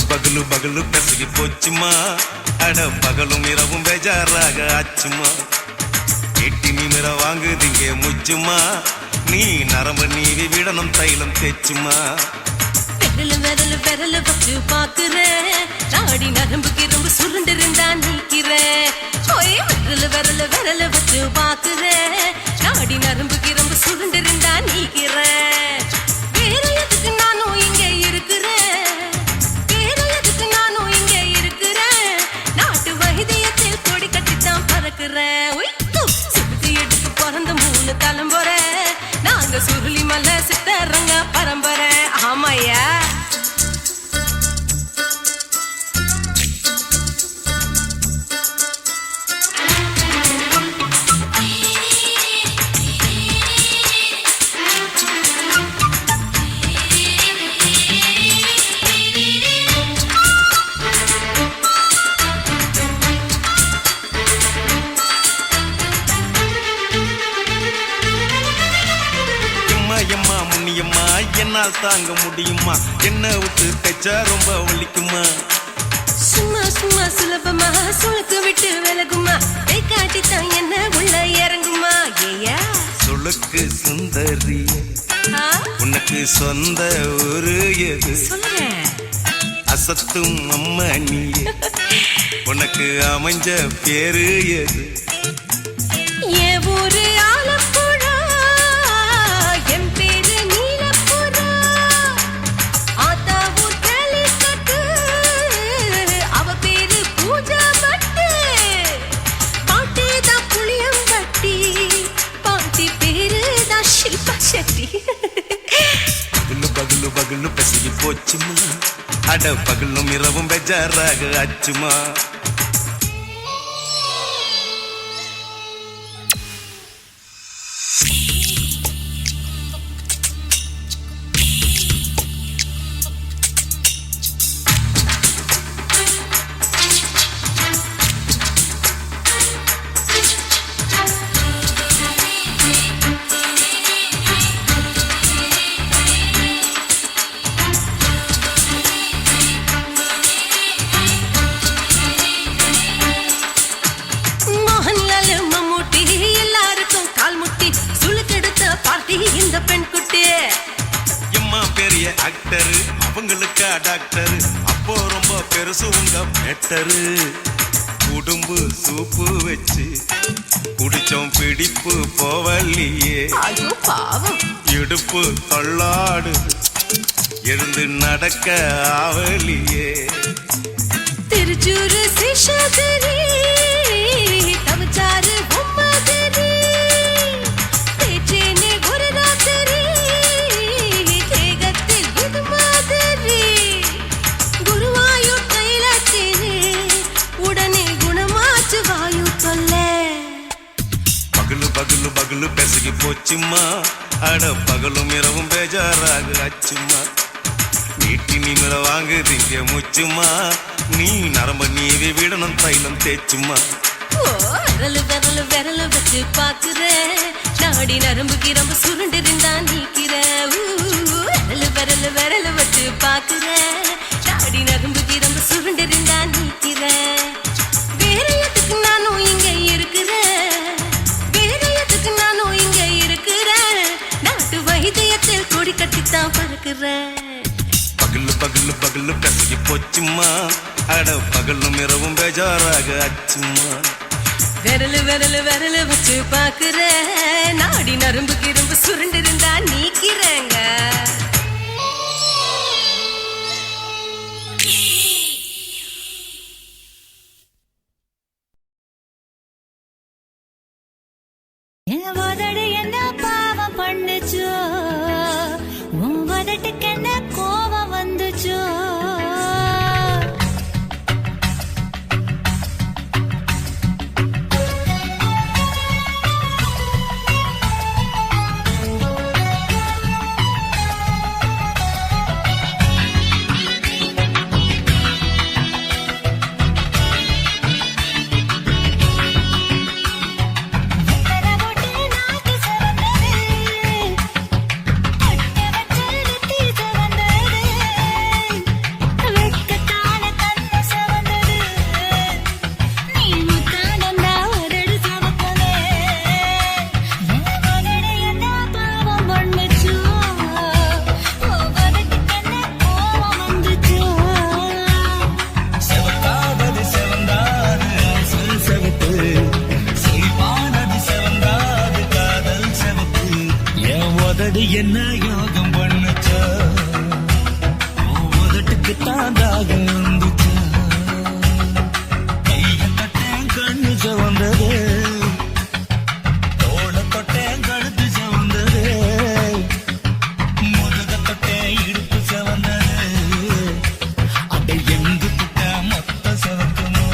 Speaker 11: பகலு பகலு கசகி போச்சுமா அட பகலும் இரவும் பேஜாராக ஆச்சுமா எட்டி நிமிர வாங்குதிங்க முச்சுமா நீ நரம்பு நீவி விடணும் தைலம் தேச்சுமா
Speaker 1: விரல விரல விரல வச்சு பாக்குறேன் நாடி நரம்பு கிரம்பு சுருண்டு இருந்தா நீக்கிறேன் விரல விரல விரல வச்சு பாக்குறேன் நாடி நரம்பு கிரம்பு சுருண்டு இருந்தா நீக்கிறேன் வேற எதுக்கு நானும் இங்க இருக்கிறேன் வேற எதுக்கு நானும் இங்க இருக்கிறேன் நாட்டு வைத்தியத்தில் கொடி கட்டித்தான் பறக்கிறேன் சுத்தி எடுத்து பிறந்த 3 தலைமுறை நாங்க சுருளி மலை சித்தரங்க பரம்பரை ஆமையா
Speaker 11: எம்மா முன்னியம்மா என்னால் தாங்க முடியுமா என்ன விட்டு தைச்சா ரொம்ப வலிக்குமா
Speaker 1: சும்மா சும்மா சுலபமா சுளுக்கு விட்டு விலகுமா கை காட்டித்தான் என்ன உள்ள இறங்குமா ஏயா
Speaker 11: சுளுக்கு சுந்தரி உனக்கு சொந்த ஊரு எது
Speaker 1: சொல்றேன்
Speaker 11: அசத்தும் அம்மா நீ உனக்கு அமைஞ்ச பேரு எது
Speaker 1: என் ஊரு ஆலப்புழா என் பேரு நீலப்புறா ஆத்தா ஊர் கேலிக்கட்டு அவ பேரு பூஜா பட்டு பாட்டி தான் புளியம்பட்டி பாட்டி பேரு தான் ஷில்பா செட்டி
Speaker 11: பகலு பகலு பகலு பசிக்கு போச்சுமா அட பகலும் இரவும் பெஜாராக ஆச்சுமா
Speaker 1: இந்த பெண் குட்டி
Speaker 11: எம்மா பெரிய ஆக்டர் அவங்களுக்கா டாக்டர் அப்போ ரொம்ப பெருசு உங்க மேட்டரு குடும்பு சூப்பு வச்சு குடிச்சோம் பிடிப்பு போவல்லையே
Speaker 1: ஐயோ பாவம்
Speaker 11: இடுப்பு தள்ளாடு எழுந்து நடக்க ஆவலியே
Speaker 1: திருச்சூரு சிஷாதிரி தவச்சாரு பொம்மாதிரி பேச்சேனே ஒரு ராத்திரி தேகத்தில் இது மாதிரி குருவாயூர் தைலத்தினே உடனே குணமாச்சு வாயு சொல்ல
Speaker 11: பகலு பகலு பகலு பெசகி போச்சுமா அட பகலும் இரவும் பேஜாராக ஆச்சுமா நீட்டி நிமிர வாங்குதிங்க முச்சுமா நீ நரம்ப நீவி விடணும் தைலம் தேச்சுமா
Speaker 1: விரலு விரலு விரலு வச்சு பாக்குறேன் நாடி நரம்பு கிரம்பு சுருண்டு இருந்தா நீக்கிறேன் விரலு விரலு விரலு வச்சு பாக்குறேன் நாடி நரம்பு கிரம்பு சுருண்டு இருந்தா நீக்கிறேன் வேற எதுக்கு நானும் இங்க இருக்கிறேன் வேற எதுக்கு நானும் இங்க இருக்கிறேன் நாட்டு வைத்தியத்தில் கொடி கட்டித்தான் பறக்கிறேன்
Speaker 11: பகலு பகலு பகலு பெசகி போச்சுமா அட பகலும் இரவும் பேஜாராக ஆச்சுமா
Speaker 1: விரலு விரலு விரலு வச்சு பாக்குறேன் நாடி நரம்பு கிரம்பு சுருண்டு இருந்தா நீக்கிறேங்க
Speaker 6: என்ன பாவம் பண்ணுச்சோ உன் வதட்டுக்கு என்ன கோவம் வந்துச்சோ எத்தனை போட்டு
Speaker 11: தாகம் வந்துச்சா கைய தட்டேன் கண்ணு சவந்தது தோள தொட்டேன் கழுத்து சவந்தது முதுக தொட்டேன் இடுப்பு சவந்தது அட எங்கு தொட்ட மொத்த சவக்குமோ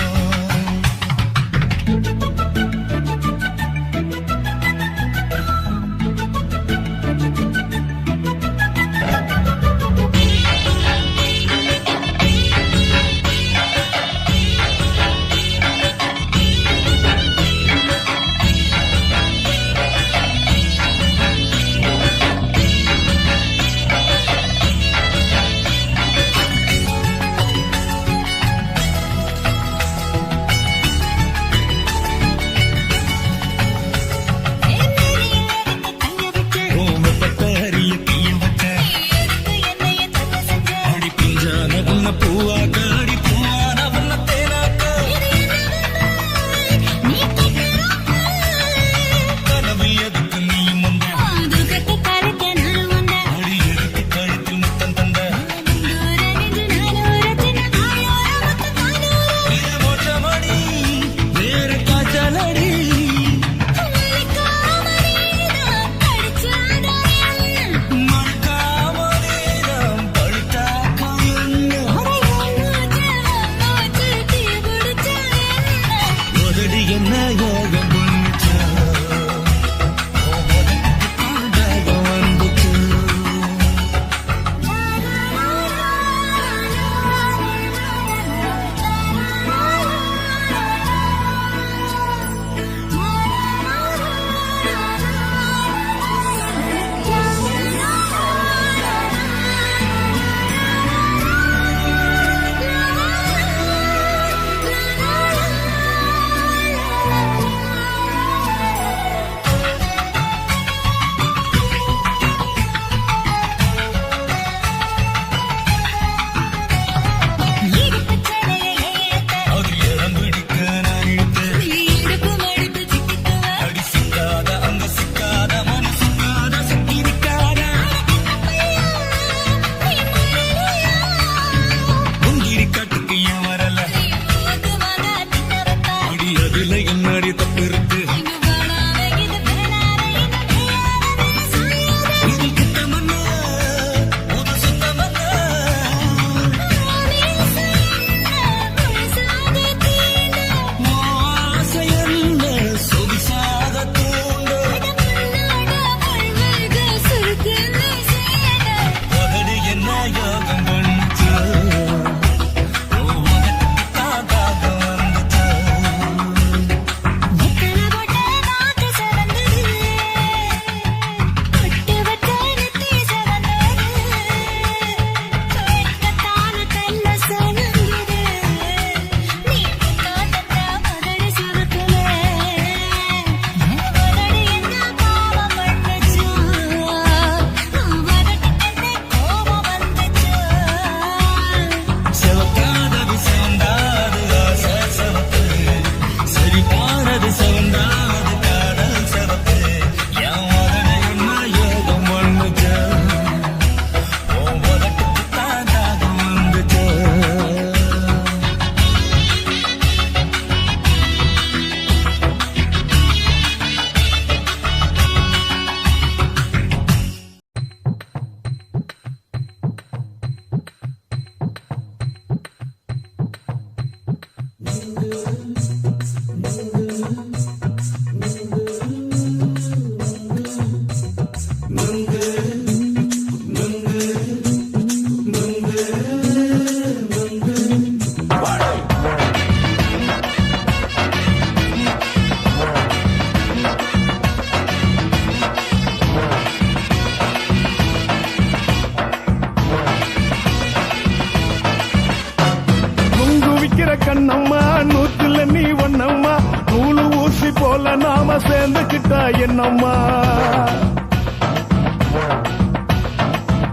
Speaker 12: கண்ணம்மா நூத்துல நீ ஒன்னம்மா நூலு ஊசி போல நாம சேர்ந்துக்கிட்டா என்னம்மா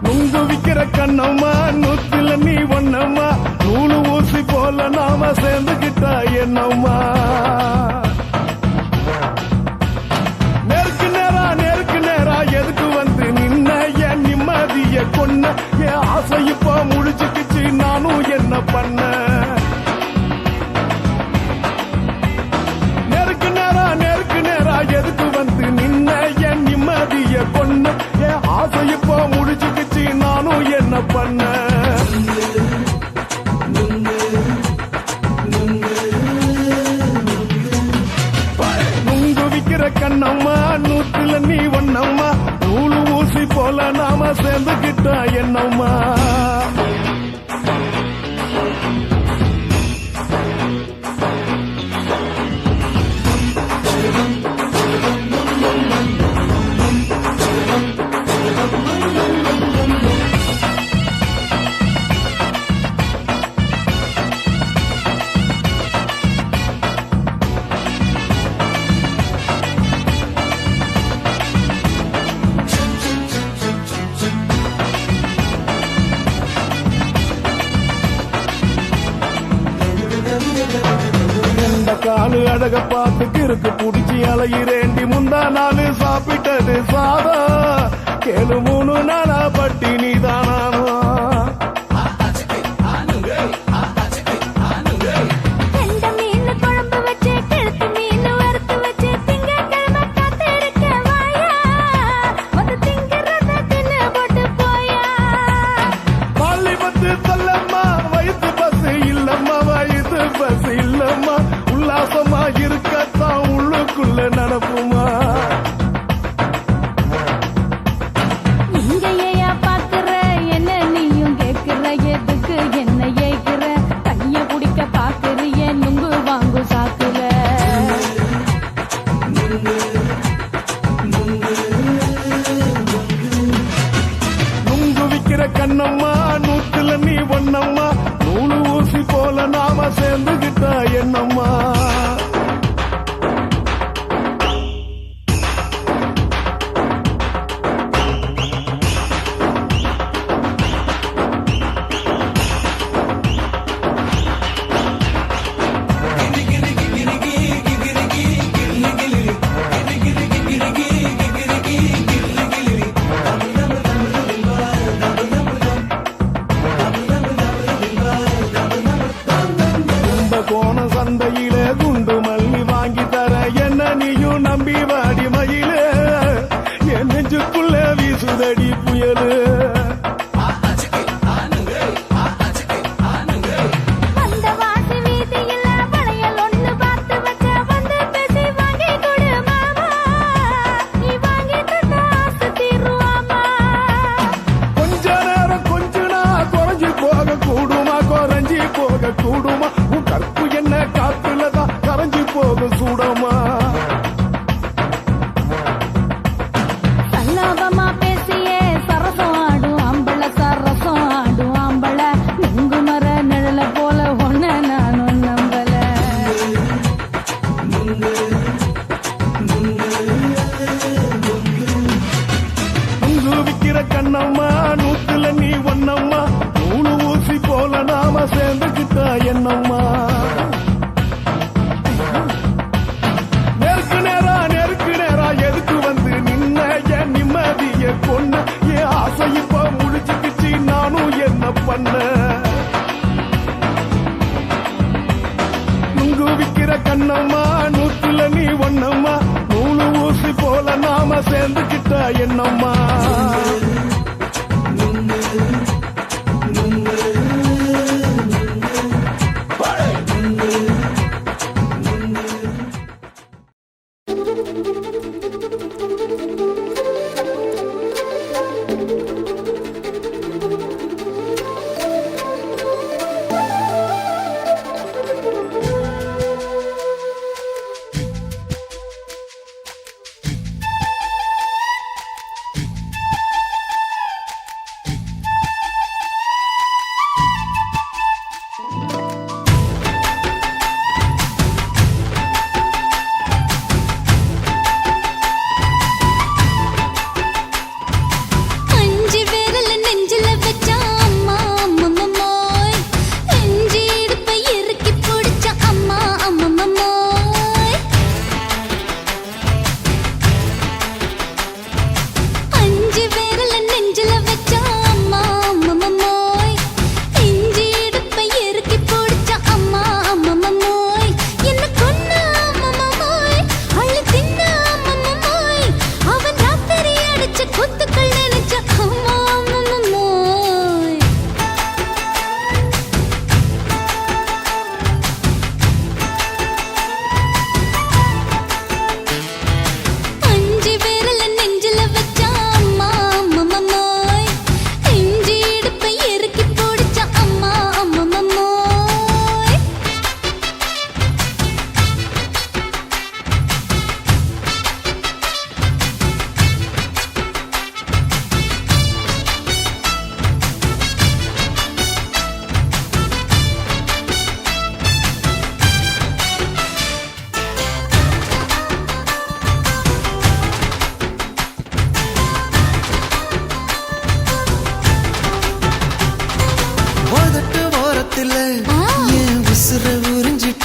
Speaker 12: நுங்கு விக்கிற கண்ணம்மா நூத்துல நீ ஒன்னம்மா நூலு ஊசி போல நாம சேர்ந்துக்கிட்டா என்னம்மா நேருக்கு நேரா எதுக்கு வந்து நின்ன என் நிம்மதிய கொன்ன என் ஆசை இப்ப முழிச்சுக்கிச்சு நான் நானும் என்ன பண்ண நெருக்கு நேரா எதுக்கு வந்து நின்ன என் நிம்மதிய கொன்ன என் ஆசை இப்போ முடிச்சுக்கிச்சு நானும் என்ன பண்ண நுங்கு விக்கிற கண்ணம்மா நூத்துல நீ ஒன்னம்மா நூலு ஊசி போல நாம சேர்ந்துகிட்டா என்னம்மா காலு அழக பார்த்து கிறுக்கு புடிச்சு அலையிறேண்டி முந்தா நாலு சாப்பிட்டது சாதா கேளு 3 நாளா பட்டினி தானானோ
Speaker 6: கெண்ட மீன் குழம்பு வச்சு கெளுத்து மீன் வறுத்து வச்சு திங்கட்கிழமை காத்திருக்க வாயா வந்து திங்கிறத தின்னு போட்டு போயா
Speaker 12: பள்ளி பத்து தள்ளம்மா வயிற்று பஸ் இல்லம்மா வயிற்று பஸ் இல்லம்மா உல்லாசமா இருக்கத்தான் உள்ளுக்குள்ள நடப்புமா
Speaker 6: இங்கேயா பாக்குற என்ன நீயும் கேக்குற எதுக்கு என்ன ஏக்குற கைய குடிக்க பாக்குறிய நுங்கு வாங்கு சாக்குற
Speaker 12: நுங்கு விக்கிற கண்ணம்மா நூத்துல நீ ஒன்னம்மா நூலு ஊசி போல நாம சேர்ந்துகிட்டா என்னம்மா கோண சந்தையில குண்டு மல்லி வாங்கி தர என்ன நீயும் நம்பி வாடி மயிலே என் நெஞ்சுக்குள்ள வீசுதடி புயலு
Speaker 6: அந்த வாசி வீதியில வளையல் ஒண்ணு பார்த்து வச்ச வந்து பேசி வாங்கி கொடு மாமா நீ வாங்கி தந்த ஆசை தீருவாமா
Speaker 12: கொஞ்ச நேரம் கொஞ்ச நாள் குறைஞ்சி போக கூடுமா குறைஞ்சி போக கூடுமா உன் கற்பு என்ன காத்துலதான் கரைஞ்சி போக சூடமா
Speaker 6: சல்லாபமா பேசியே சரசம் ஆடும் ஆம்பள சரசம் ஆடும் ஆம்பள நெங்கு மர நிழல போல ஒன்ன நானும் நம்பல
Speaker 12: நுங்கு விக்கிற கண்ணம்மா நூத்துல நீ ஒன்னம்மா நூலு ஊசி போல நாம சேர்ந்துகிட்டா என்னம்மா நெருக்கு நேரா எதுக்கு வந்து நின்ன என் நிம்மதிய கொன்ன என் ஆசை இப்ப முடிச்சுக்கிச்சு நானும் என்ன பண்ண நுங்கு விக்கிற கண்ணம்மா நூத்துல நீ ஒன்னம்மா நூலு ஊசி போல நாம சேர்ந்துகிட்டா என்னம்மா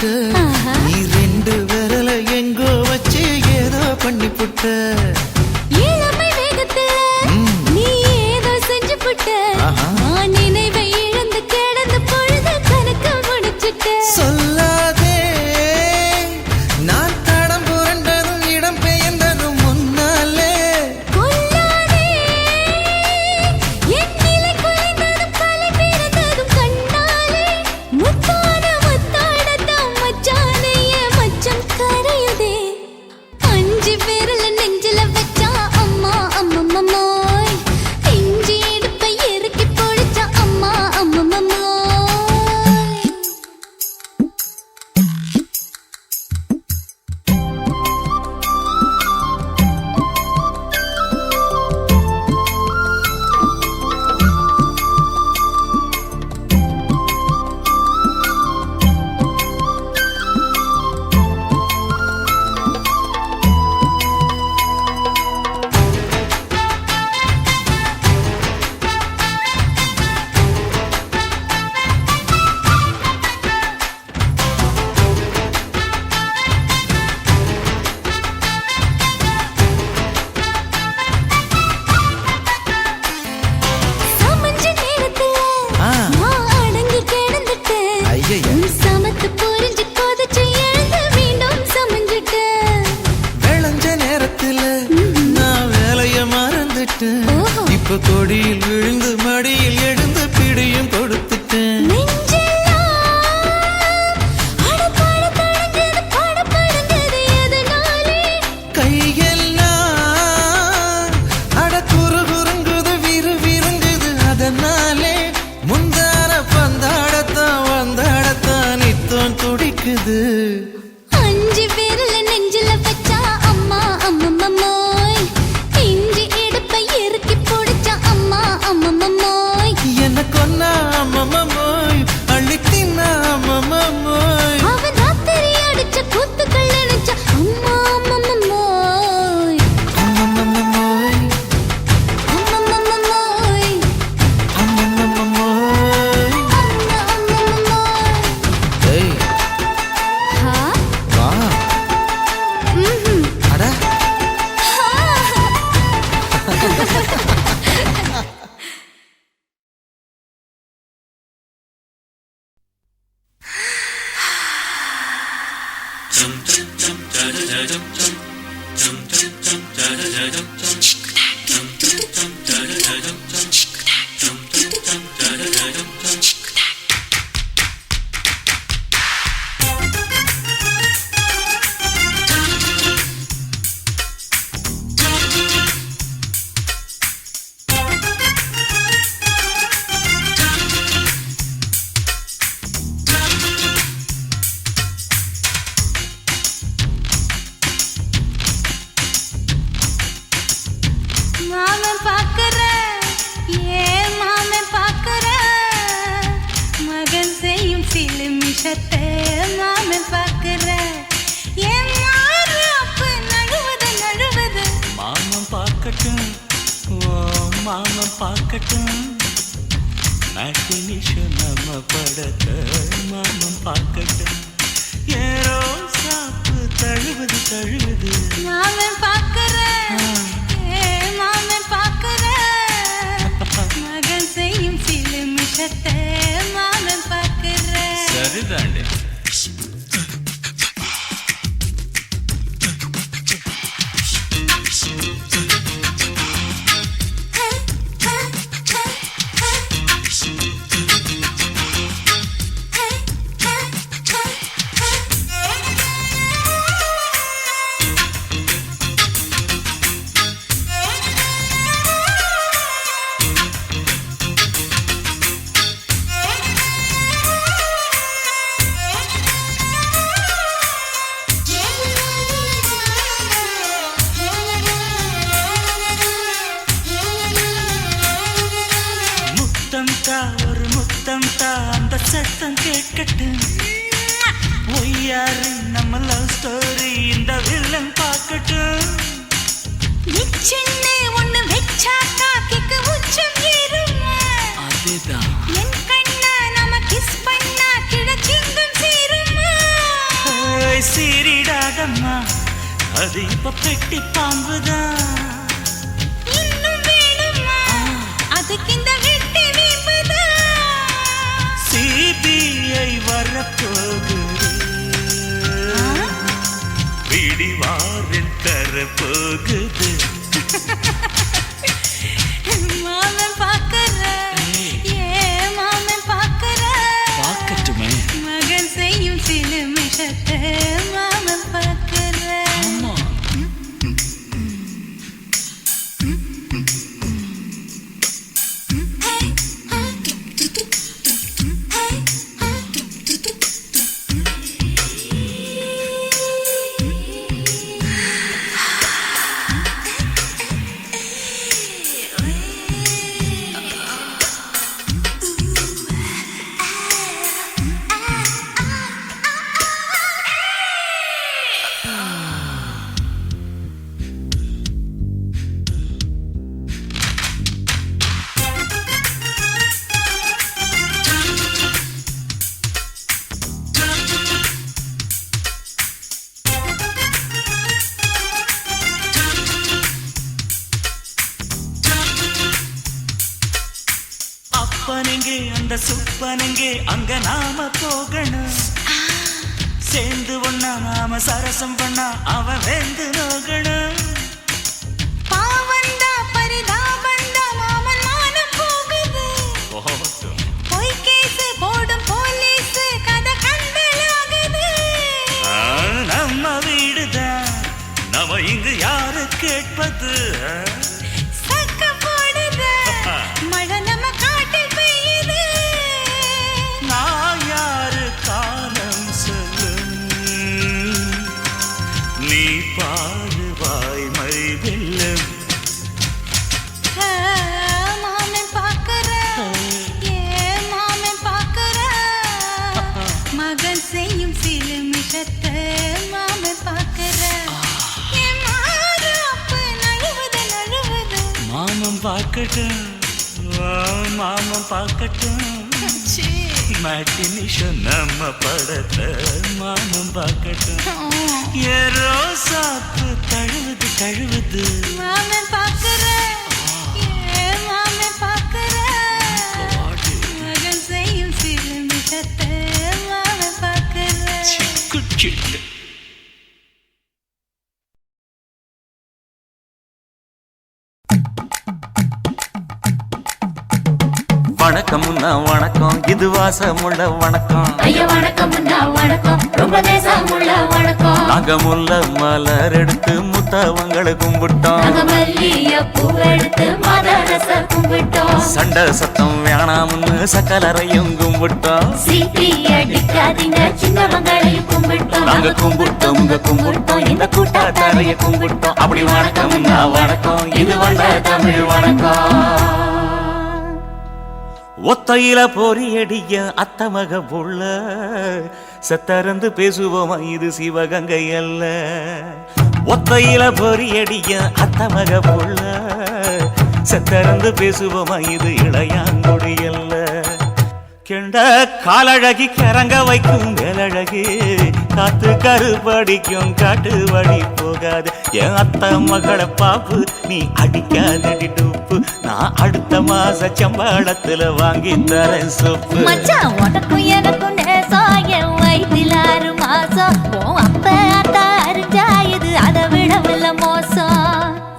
Speaker 9: புட்ட நீ ரெண்டு விரல எங்கோ வச்சு ஏதோ பண்ணி புட்ட
Speaker 2: இளமை வேகத்துல நீ ஏதோ செஞ்சு புட்ட நான் நினைவை இழந்து கிடந்து பொழுது கணக்க முடிச்சுட்ட
Speaker 9: சொல்லாதே நான் தடம் புரண்டதும் இடம் பெயர்ந்ததும் முன்னாலே
Speaker 2: கொல்லாதே என் நிலை குலைந்ததும் பலை பிறந்ததும் கண்ணாலே முத்தான முத்தாடத்தான் மச்சானைய மச்சம் கரையுதே அஞ்சு விரல நெஞ்சில வச்சா அம்மா அம்மம்மோய் இஞ்சி இடுப்பை இறுக்கி பொழிச்சா அம்மா அம்மம்மோய் சமஞ்ச நேரத்துல நான் அடங்கி கிடந்துட்டேன்
Speaker 9: ஐயைய.
Speaker 2: உன் சமத்து புரிஞ்சு கொதிச்சு எழுந்து மீண்டும் சமஞ்சிட்டேன்
Speaker 9: விளைஞ்ச நேரத்துல நான் வேலைய மறந்துட்டேன்
Speaker 2: ஓஹோ.
Speaker 9: இப்ப கொடியில் விழுந்து மடியில் எழுந்து பிடியும் கொடுத்துட்டேன்
Speaker 2: நெஞ்செல்லாம் அடப்பாட தடங்குது படபடங்குது எதனாலே
Speaker 9: கையெல்லாம் அட குறுகுறுங்குது விறுவிறுங்குது அதனாலே முந்தான பந்தாடத்தான் வந்தாடத்தான் நித்தம் துடிக்குது
Speaker 2: அஞ்சு விரல நெஞ்சில வச்சா அம்மா அம்மம்மோய் இஞ்சி இடுப்பை இறுக்கி பொடிச்சா அம்மா அம்மம்மோய்
Speaker 9: என்ன கொன்னா அம்மம்மோய் அள்ளித்தின்னா அம்மம்மோய்
Speaker 2: அவன் ராத்திரி அடிச்ச கூத்துக்கள் நினைச்ச அம்மா அம்மம்மோய்
Speaker 9: அம்மம்மோய்
Speaker 2: அம்மம்மோய்
Speaker 9: அம்மம்மோய்
Speaker 2: அம்மா அம்மம்மோய்
Speaker 9: ஏய்
Speaker 2: ஹா
Speaker 9: வா
Speaker 2: ம்ஹும்
Speaker 9: அட
Speaker 8: மாமன் பாக்குற ஏன் மாமன் பாக்குற மகன் செய்யும் சில மிஷத்தை மாமன் பாக்குற ஏன் மாறு அப்ப நழுவது நழுவது
Speaker 7: மாமன் பார்க்கட்டும் ஓ மாமன் பார்க்கட்டும் நாட்டு நிஷம் நம்ம படத்தை மாமன் பார்க்கட்டும் ஏரோ சாப்பு தழுவது தழுவது
Speaker 8: மாமன் பாக்குற ஏன் மாமன் பாக்குற மகன் செய்யும் சில மிஷத்தை மாமன் பாக்குற
Speaker 7: சரிதாண்டி ஒரு முத்தம் தா அந்த சத்தம் கேட்கட்டும் ஒய்யாரு நம்ம லவ் ஸ்டோரி இந்த வில்லன் பார்க்கட்டும்
Speaker 8: நிச்சயமே ஒண்ணு வெச்சாக்கா கிக்கு உச்சம் ஏறுமா
Speaker 7: அதுதான்
Speaker 8: என் கண்ணா நாம கிஸ் பண்ணா கிழச்சிங்கும் சேருமா
Speaker 7: அது இப்ப பெட்டி பாம்புதான்.
Speaker 8: இன்னும் வேணுமா அதுக்கு இந்த வெட்டி வீம்புதான்.
Speaker 7: சிபிஐ வரப்போகுது, பிடிவாரில் தரப்போகுது.
Speaker 8: மாமன் பார்க்கற மாமன் பார்க்கற
Speaker 7: பார்க்கட்டுமே
Speaker 8: மகன் செய்யும் சில மிஷத்தை மாமன் பார்க்கற.
Speaker 7: அப்பனெங்கே அந்த சுப்பனெங்கே அங்க நாம போகணும். சேர்ந்து ஒண்ணா நாம சரசம் பண்ணா அவன் வெந்து நோகணும்.
Speaker 8: பாவந்தா பரிதாபந்தா மாமன் மானம் போகுது. பொய் கேஸ் போடும் போலீஸ் கதை கண்டலாகுது.
Speaker 7: நம்ம வீடுதான் நம்ம இங்கு யாரு கேட்பது.
Speaker 8: சக்க போடுது மழை நம்ம காட்டில் பெய்யுது.
Speaker 7: நான் யாரு காலம் சொல்லும், நீ பாடுவாய் மை வெல்லும்.
Speaker 8: மாமன் பார்க்கற மாமன் பார்க்கற மகன் செய்யும் சில மிஷத்தை மாமன் பார்க்கற.
Speaker 7: மாமன் பார்க்கட்டும், மாமன் பார்க்கட்டும். மேட்டினிஷன் நம்ம படத்தை மாமன் பார்க்கட்டும். ஏரோ சாப்பு தழுவுது தழுவுது.
Speaker 8: மாமன் பார்க்கற மாமன் பார்க்கற மகன் செய்யும் சில மிஷத்தை மாமன் பார்க்கற.
Speaker 7: குச்சிட்டு
Speaker 13: வணக்கம்னா வணக்கம், இது வாசமுள்ள வணக்கம்.
Speaker 2: ஐயா வணக்கம் வணக்கம், ரொம்ப தேசமுள்ள வணக்கம்.
Speaker 13: நாங்க முல்ல மலர் எடுத்து முத்தவங்களை கும்பிட்டோம்.
Speaker 2: நாங்க மல்லிய பூ எடுத்து மதரச கும்பிட்டோம்.
Speaker 13: சண்டை சத்தம் வேணாம்னு சக்கலரையும் கும்பிட்டோம்.
Speaker 2: சீட்டி அடிக்காதீங்க சின்னவங்களையும் கும்பிட்டோம்.
Speaker 13: நாங்க கும்பிட்டோம் கும்பிட்டோம் இந்த கூட்டாத்தாரைய கும்பிட்டோம். அப்படி வணக்கம்னா வணக்கம், இது வந்த தமிழ் வணக்கம். ஒத்தையில பொறியடிய அத்தமக புள்ள சத்தரந்து பேசுவோமா இது சிவகங்கை அல்ல. ஒத்தையில பொறியடிய அத்தமக புள்ள சத்தரந்து பேசுவோமா இது இளையாங்குடி அல்ல. கெண்ட காலழகி கிறங்க வைக்கும் வேலழகி காத்து கருப்படிக்கும் காட்டு வழி போகாது. என் அத்த மகளை பாப்பு நீ அடிக்காதடி டூப்பு. நான் அடுத்த மாச சம்பளத்துல வாங்கி தரேன் சொப்பு.
Speaker 6: மச்சான் உனக்கும் எனக்கும் நேசம் என் வயிற்றில் 6 மாசம். உன் அப்ப அத்தா அறிஞ்சா இது அதை விடவில்லை மோசம்.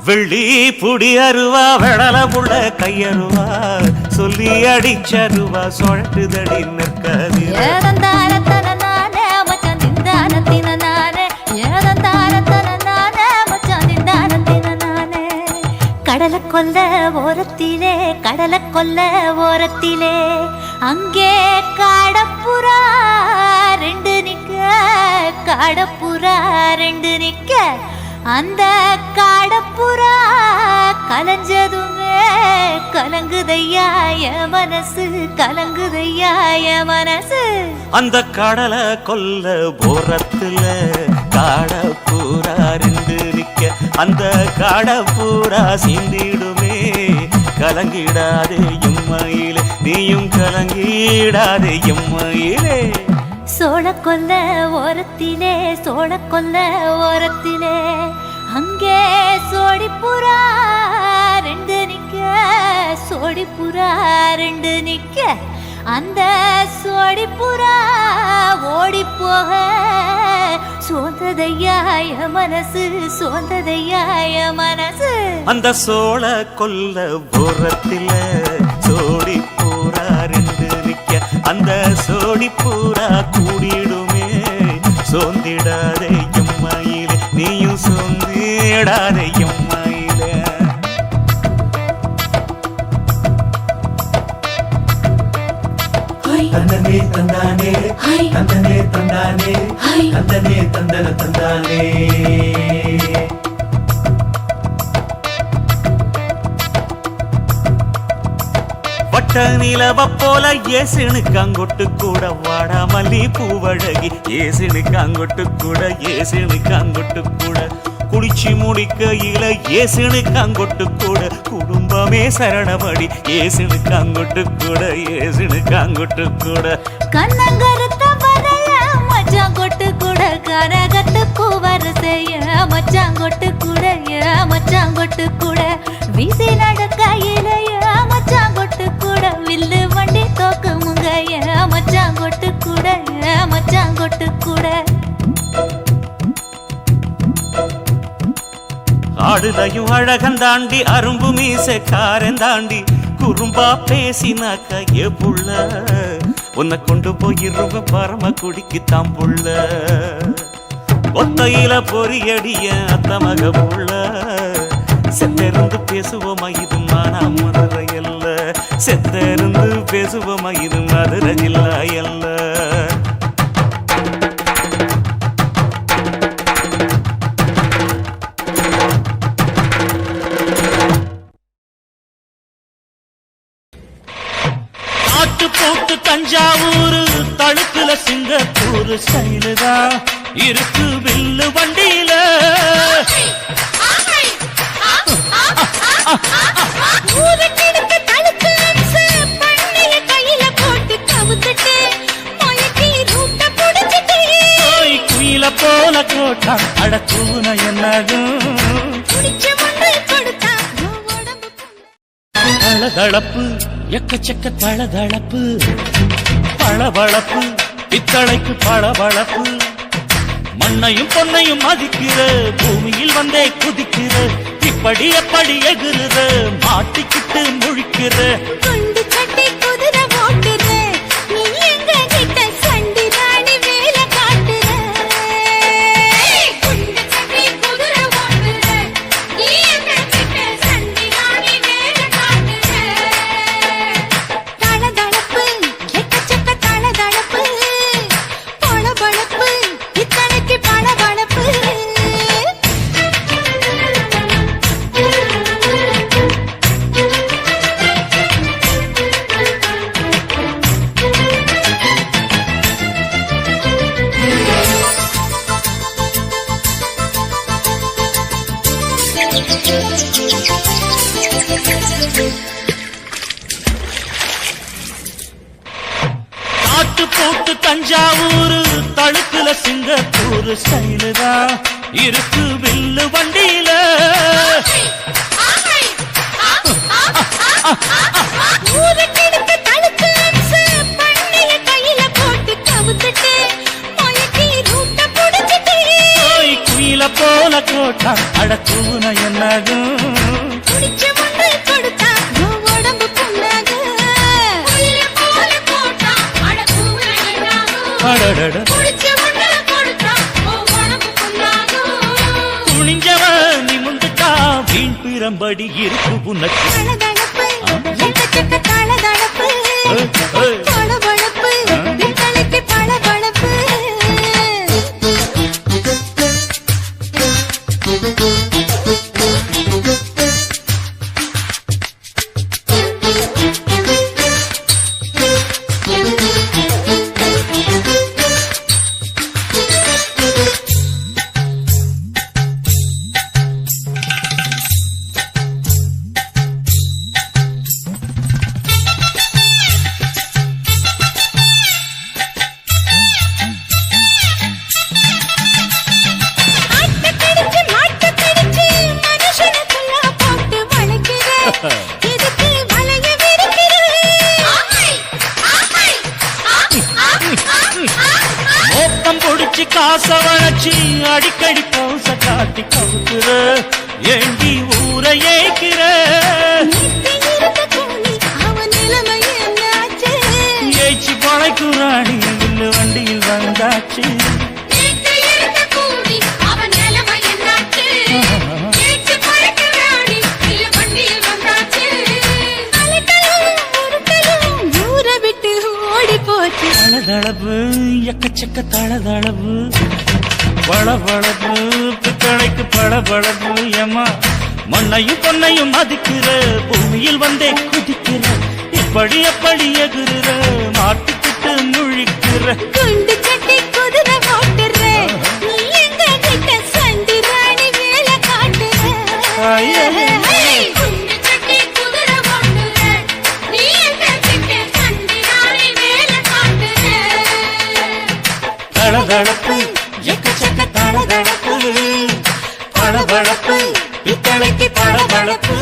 Speaker 13: வெள்ளி புடி அருவா வெடல புள்ள கையருவா சொல்லி அடிச்சருவா சொழட்டுதடி நிற்காது.
Speaker 6: ஏதந்தாரத்தன நானே மச்சான் திந்தானத்தின நானே. ஏதந்தாரத்தன நானே மச்சான் திந்தானத்தின நானே. கடலை கொல்ல ஓரத்திலே கடலை கொல்ல ஓரத்திலே அங்கே காடப்புறா 2 நிக்க. காடப்புறா 2 நிக்க. அந்த காடப்புறா கலஞ்சதுமே கலங்குதையா என் மனசு. கலங்குதையா என் மனசு.
Speaker 13: அந்த கடலை கொல்ல போரத்துல காடப்பூரா 2 நிக்க. அந்த காடப்பூரா சிந்திடுமே கலங்கிடாதே எம்மையிலே. நீயும் கலங்கிடாதே எம்மையிலே.
Speaker 6: சோளக்கொல்ல ஓரத்திலே சோளக்கொல்ல ஓரத்திலே அங்கே சோடிப்புறா ரெண்டு நிக்க சோடிப்புறா ரெண்டு நிக்க அந்த சோடிப்புறா ஓடி போக சோந்ததையாய மனசு சோந்ததையாய மனசு
Speaker 13: அந்த சோழ கொல்ல ஓரத்தில சோடி பூரா ரெண்டு நிக்க அந்த சோடி பூரா கூடிடுமே சோந்திடாதே எம்மாயிலே நீயும் சோந்திடாதே எம்மாயிலே
Speaker 7: தந்தனே தந்தானே தந்தனே தந்தானே தந்தனே தந்தன தந்தானே
Speaker 13: வட்ட நிலவ போல ஏசுனு காங்கொட்டு கூட வாடா மல்லி பூவழகி ஏசுனு காங்கொட்டு கூட ஏசுனு காங்கொட்டு கூட குளிச்சு முடிக்கையில ஏசுனு காங்கொட்டு கூட குடும்பமே சரணபடி ஏசுனு காங்கொட்டு கூட ஏசுனு காங்கொட்டு கூட
Speaker 6: கண்ணங்கருத்த வரல மச்சாங்கொட்டு கூட கரகத்துக்கு வரிசைய மச்சாங்கொட்டு கூட மச்சாங்கொட்டு கூட வீசி நடக்கையிலைய மச்சாங்கொட்டு கூட வில்லு வண்டி தோக்கு முங்கைய மச்சாங்கொட்டு கூட மச்சாங்கொட்டு கூட
Speaker 13: ஆடுதையும் அழகந்தாண்டி அரும்பு மீசக்காரன் தாண்டி குறும்பா பேசினாக்க ஏ புள்ள உன்னை கொண்டு போயிருவ பரம குடிக்கு தாம்புள்ள ஒத்தையில பொறியடிய அத்த மக புள்ள செத்திருந்து பேசுவோமா இது மானா மதுரை அல்ல செத்திருந்து பேசுவோமா இது மதுரை ஜில்லா அல்ல போட்டு தஞ்சாவூர் தழுக்குல சிங்கப்பூர் ஸ்டைலு தான் இருக்கு வில்லு வண்டியில குயில போல கோட்டா அடக்கூன என்னதும் தளதளப்பு எக்கச்சக்க தளதளப்பு பளபளப்பு பித்தளைக்கு பளபளப்பு மண்ணையும் பொன்னையும் மதிக்கிற பூமியில் வந்தே குதிக்கிற இப்படி எப்படி எகுறுற மாட்டிக்கிட்டு முழிக்கிற
Speaker 8: குண்டு சட்டி குதிரை ஓட்டுற நீ எங்க கிட்ட சண்டி ராணி வேலை காட்டுற குண்டு சட்டி குதிரை ஓட்டுற நீ எங்க கிட்ட சண்டி ராணி வேலை காட்டுற தளதளப்பு எக்கச்சக்க தளதளப்பு பளபளப்பு இத்தனைக்கு பளபளப்பு
Speaker 13: காட்டு போட்டு தஞ்சாவூர் தழுக்குல சிங்கப்பூர் ஸ்டைலு தான் இருக்கு வில்லு வண்டியில
Speaker 8: ஊருக்கெடுத்து தடுத்து அம்சு பண்ணைய கையில போட்டு கவுத்துட்டு மயக்கி ரூட்ட புடிச்சிட்டு
Speaker 13: குயில போல கோட்டா அடக்கூன என்னதும்
Speaker 8: குடிச்ச மண்ணை கொடுத்தா உன் உடம்பு புண்ணாக குயில போல போட்டா அடக்கூன என்னாகும்
Speaker 13: அடடட
Speaker 8: குடிச்ச மண்ணை கொடுத்தா உன் உடம்பு புண்ணாக
Speaker 13: துணிஞ்சவ நிமிந்துட்டா வீண் பிறம்படி இருக்கு உனக்கு
Speaker 8: தளதளப்பு எக்கச்சக்க தளதளப்பு பளபளப்பு இத்தனைக்கு பளபளப்பு
Speaker 13: மோக்கம் பொடிச்சு காச வளைச்சி அடிக்கடி பௌச காட்டி கவுக்குற ஏண்டி ஊரை ஏய்க்கிற ஏய்ச்சி பழைக்குறாடி இல்ல வண்டியில் வந்தாச்சு தளதளவு எக்கச்சக்க தளதளவு பளபளப்பு பித்தளைக்கு பளபளப்பு ஏமா மண்ணையும் பொன்னையும் மதிக்கிற பூமியில் வந்தே குதிக்கிற இப்படி எப்படி எகுற மாட்டுக்கிட்டு முழிக்கிற
Speaker 8: குண்டு சட்டி குதிரை ஓட்டுற நீ எங்க கிட்ட சண்டி ராணி வேலை காட்டுற
Speaker 13: தளதளப்பு எக்கச்சக்க தளதளப்பு பளபளப்பு பித்தளைக்கு பளபளப்பு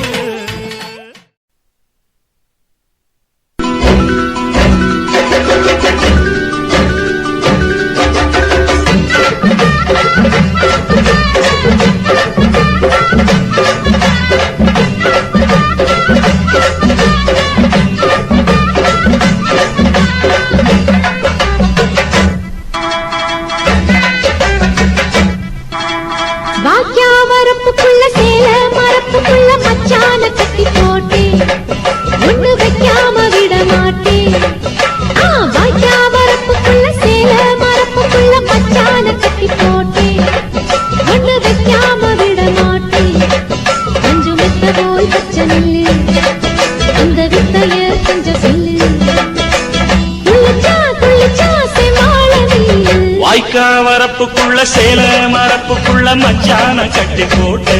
Speaker 13: வரப்புக்குள்ள சேல மரப்புக்குள்ள மச்சான கட்டி போட்டு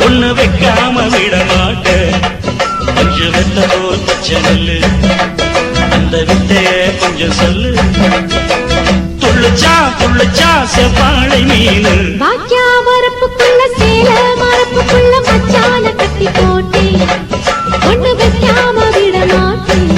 Speaker 13: ஒண்ணு வைக்காம விட மாட்ட கொஞ்சம் வெத்த போல் பச்சை நெல்லு அந்த வித்தைய கொஞ்சம் சொல்லு துள்ளுச்சா செவ்வாழை மீனு
Speaker 8: வாக்கியா வரப்புக்குள்ள சேல மரப்புக்குள்ள மச்சான கட்டி போட்டு ஒண்ணு வைக்காம விட மாட்டேன்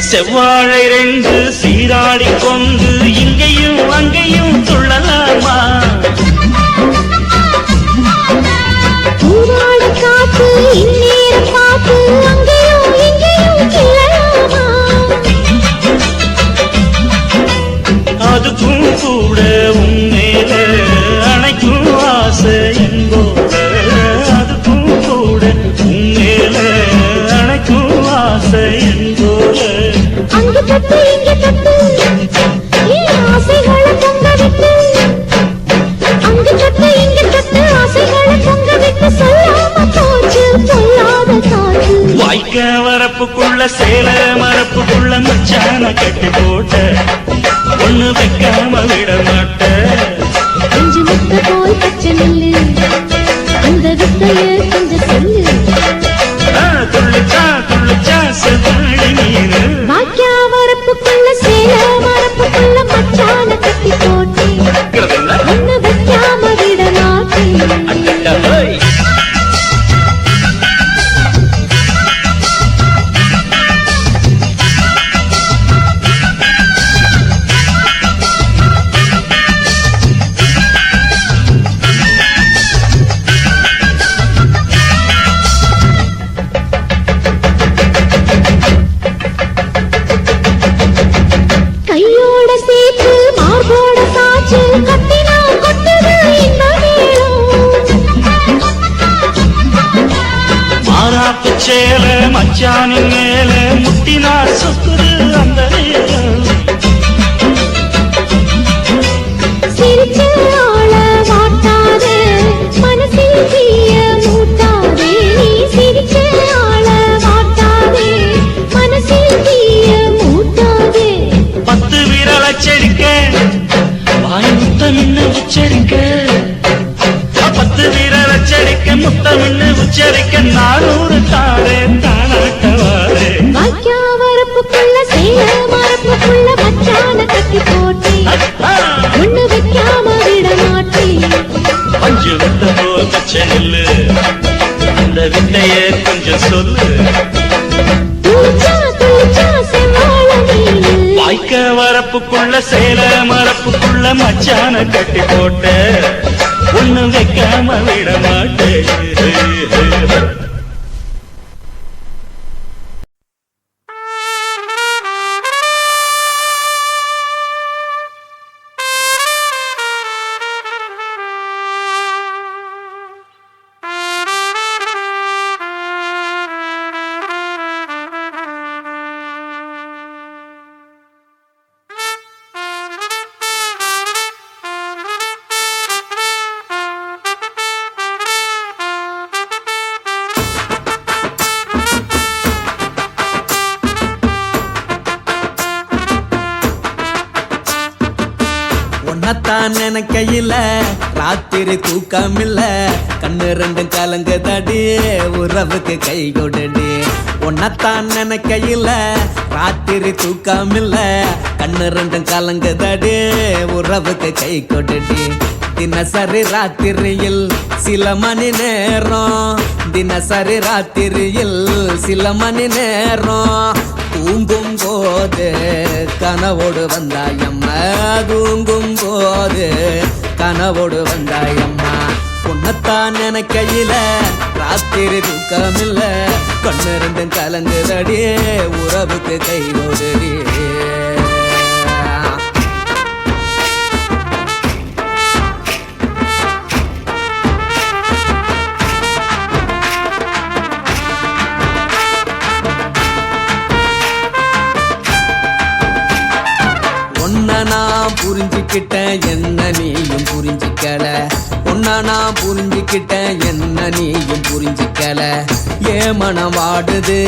Speaker 13: செவ்வாழை ரெண்டு சீராடி கொண்டு இங்கேயும் அங்கேயும் துள்ளலாமா
Speaker 8: காத்து இந்நேரம் பார்த்து அங்கேயும் இங்கேயும் கிள்ளலாமா
Speaker 13: அதுக்கும் கூட உன்மேல அணைக்கும் ஆசை என்போட அதுக்கும் கூட உன்மேல அணைக்கும் ஆசை என்போட
Speaker 8: அங்க தட்டு இங்க தட்டு ஏன் ஆசைகளை பொங்க விட்டு அங்க தட்டு இங்க தட்டு ஆசைகளை பொங்க விட்டு சொல்லாம போச்சு சொல்லாத காற்று
Speaker 13: வாய்க்க வரப்புக்குள்ள சேல மரப்புக்குள்ள மச்சான கட்டி போட்ட ஒண்ணு வைக்காம விட மாட்ட
Speaker 8: கொஞ்சம் முத்த போல் பச்சை நெல்லு அந்த வித்தைய கொஞ்சம் சொல்லு
Speaker 13: துள்ளுச்சா செவ்வாழை மீனு
Speaker 8: வாக்கியா வரப்புக்குள்ள சேல மரப்புக்குள்ள மச்சான கட்டி போட்டு ஒண்ணு வைக்காம விட மாட்டேன் கையோட சேர்த்து மார்போட சாச்சு கத்தினா கொட்டுது இந்த
Speaker 13: மாறாப்பு சேல மச்சானின் மேல முட்டினா சொக்குது அந்த நேரம்
Speaker 8: சிரிச்சு ஆள மாட்டாதே மனசில் தீய மூட்டாதே நீ சிரிச்சு ஆள மாட்டாதே மனசில் தீய மூட்டாதே
Speaker 13: 10 விரல் அச்சடிக்க வாய் முத்தம் இன்னும் உச்சரிக்க 10 விரல் வச்சரிக்க முத்தமின்னு உச்சரிக்க 400 தாரே தானாட்டவாரே
Speaker 8: வாய்க்கா வரப்புக்குள்ள சேல மரப்புக்குள்ள மச்சான கட்டி போட்டி ஒண்ணு வைக்காம விட மாட்டி
Speaker 13: பஞ்சு விட்ட போல் பச்சை நெல்லு அந்த வித்தைய கொஞ்சம் சொல்லு
Speaker 8: துளிச்சா துளிச்சா செவ்வாழ நீலு
Speaker 13: வாய்க்க வரப்புக்குள்ள சேல மரப்புக்குள்ள மச்சான கட்டி போட்ட ஒண்ணு வைக்காம விட மாட்டேன்
Speaker 9: உன்னத்தான் நினைக்கையில ராத்திரி தூக்கமில்ல கண்ணு ரெண்டும் கலங்குதடி உறவுக்கு கை கொடுடி உன்னத்தான் நினைக்கையில ராத்திரி தூக்கமில்ல கண்ணு ரெண்டும் கலங்குதடி உறவுக்கு கை கொடுடி தினசரி ராத்திரியில் சில மணி நேரம் தினசரி ராத்திரியில் சில மணி நேரம் தூங்கும் போது கனவோடு வந்தாயம்மா தூங்கும் போது கனவோடு வந்தாயம்மா உன்னத்தான் நினைக்கையில ராத்திரி தூக்கமில்ல கண்ணு ரெண்டும் கலங்குதடி உறவுக்கு கை ஓடுடி நான் புரிஞ்சுக்கிட்டேன் என்ன நீயும் புரிஞ்சிக்கல உன்ன நான் புரிஞ்சுக்கிட்டேன் என்ன நீயும் புரிஞ்சிக்கல ஏ மனம் வாடுது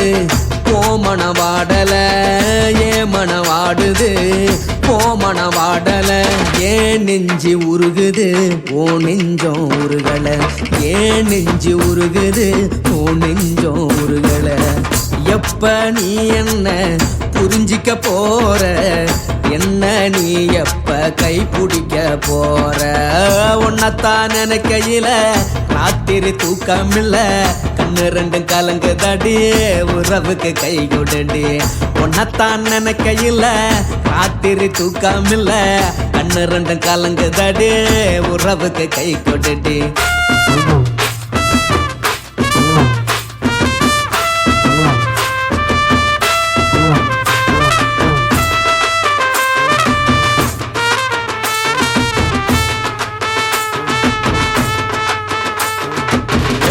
Speaker 9: போ மனம் வாடல ஏ மனம் வாடுது போ மனம் வாடல ஏன் நெஞ்சு உருகுது ஓ நெஞ்சம் உருகல ஏன் நெஞ்சு உருகுது ஓ நெஞ்சம் உருகல எப்ப நீ என்ன புரிஞ்சிக்க போற என்ன நீ எப்ப கை பிடிக்க போற உன்னத்தான் நினைக்கையில ராத்திரி தூக்கமில்ல கண்ணு ரெண்டும் கலங்குதடி உறவுக்கு கை கொடுடி உன்னத்தான் நினைக்கையில ராத்திரி தூக்கமில்ல கண்ணு ரெண்டும் கலங்குதடி உறவுக்கு கை கொடுடி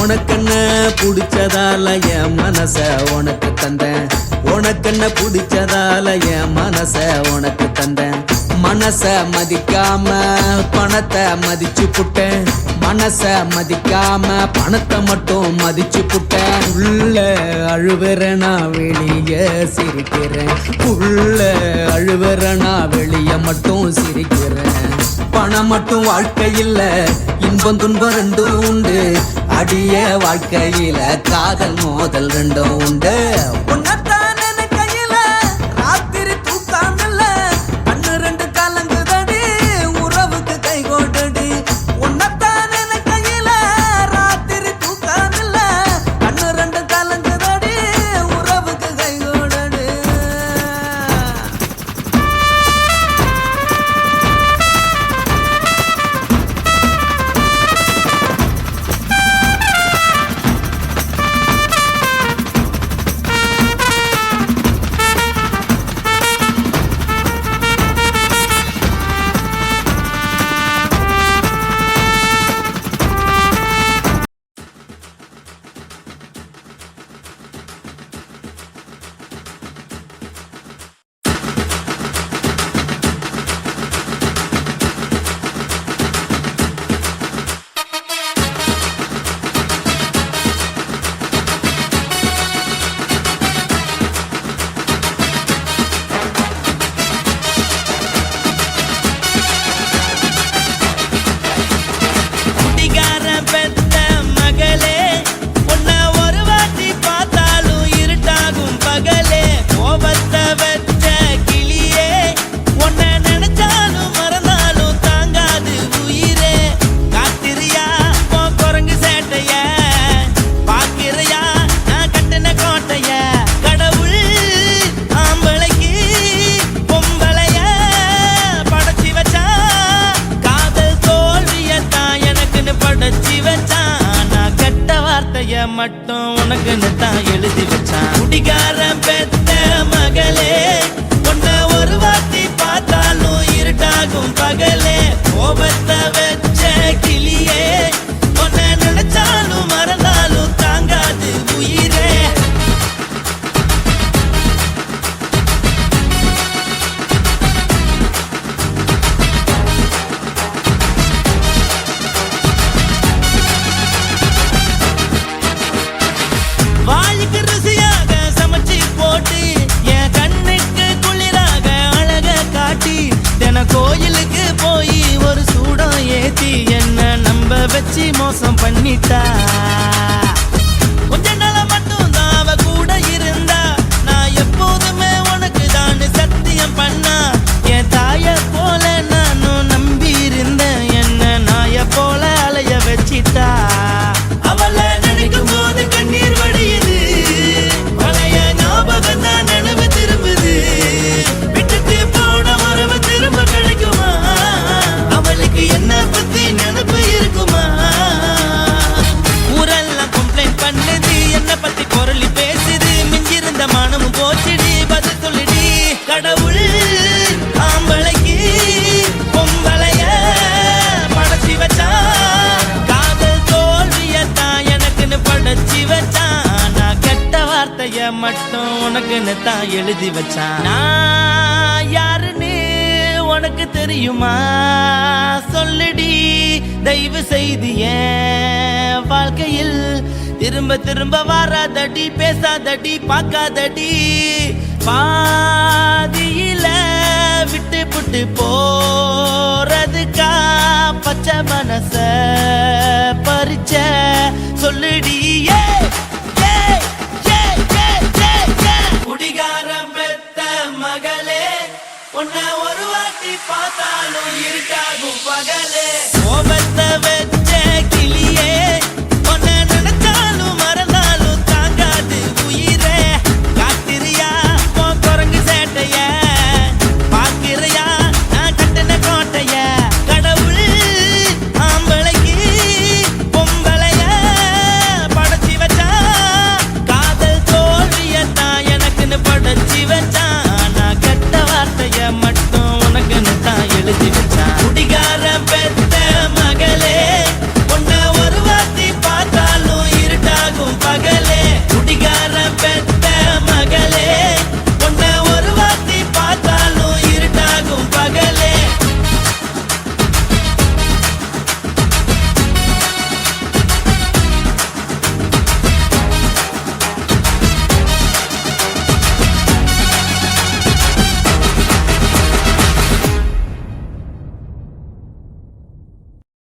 Speaker 9: உனக்கென்ன பிடிச்சதால என் மனச உனக்கு தந்தேன் உனக்கென்ன பிடிச்சதால என் மனச உனக்கு தந்தேன் மனச மதிக்காம பணத்தை மதிச்சு புட்டேன் மனச மதிக்காம பணத்தை மட்டும் மதிச்சு புட்டேன் உள்ள அழுவுறனா வெளிய சிரிக்கிறேன் உள்ள அழுவுறனா வெளிய மட்டும் சிரிக்கிறேன் பணம் மட்டும் வாழ்க்கையில் இன்பம் துன்பம் ரெண்டும் உண்டு அடிய வாழ்க்கையில காதல் மோதல் ரெண்டும் உண்டு உன்னத்தான் நினைக்கையில ராத்திரி தூக்காமல்ல கண்ணு ரெண்டு கலங்குதடி உறவுக்கு கை கொடுடி உன்னத்தான் நினைக்கையில ராத்திரி தூக்காமல்ல கண்ணு ரெண்டு கலங்குதடி உறவுக்கு கை கொடுடி
Speaker 14: வார்த்தைய மட்டும் உனக்குன்னு தான் எழுதி வச்சான். குடிகாரன் பெத்த மகளே, உன்னை ஒரு வாட்டி பார்த்தாலும் இருட்டாகும் பகலே. கோபத்தை வச்ச கிளியே, உன்னை நினைச்சாலும் மறந்தாலும் தாங்காது உயிரே. வாய்க்கு ருசியாக சமைச்சு போட்டு என் கண்ணுக்கு குளிராக அழக காட்டி தின கோயிலுக்கு போய் ஒரு சூடம் ஏத்தி என்ன நம்ப வச்சு மோசம் பண்ணிட்டா. கொஞ்ச நாள மட்டும் தான் அவ கூட இருந்தா, நான் எப்போதுமே உனக்கு தான் சத்தியம் பண்ணா. என் தாய போல நானும் நம்பி இருந்தேன், என்ன நாய போல அலைய வச்சிட்டா. அவளை நினைக்கும் போது கண்ணீர் வடியுது, பழைய ஞாபகம் தான் நினைவு திரும்புது. விட்டுட்டு போன உறவு திரும்ப கிடைக்குமா? அவளுக்கு என்ன பத்தி நினைப்பு இருக்குமா? ஊரெல்லாம் கம்ப்ளைண்ட் பண்ணுது, என்ன பத்தி பொருளி பேசுது. மிஞ்சிருந்த மனமும் போச்சுடி, பதில் சொல்லுடி. கடவுள் ஆம்பளைக்கு பொம்பளைய படைச்சி வச்சான், காதல் தோல்வியத்தான் எனக்குன்னு படைச்சி வச்சான். நான் கெட்ட வார்த்தைய மட்டும் உனக்குன்னு தான் எழுதி வச்சான். நான் யாருன்னு உனக்கு தெரியுமா? சொல்லுடி தயவு செய்து என் வாழ்க்கையில் திரும்ப திரும்ப வராதடி, பேசாதடி, பார்க்காதடி. பாதியில விட்டு புட்டு போறதுக்கா பச்சை மனச பறிச்ச சொல்லுடி. குடிகாரம் பெத்த மகளே, உன்னை ஒரு வாட்டி பார்த்தாலும் இருட்டாகும் பகலே.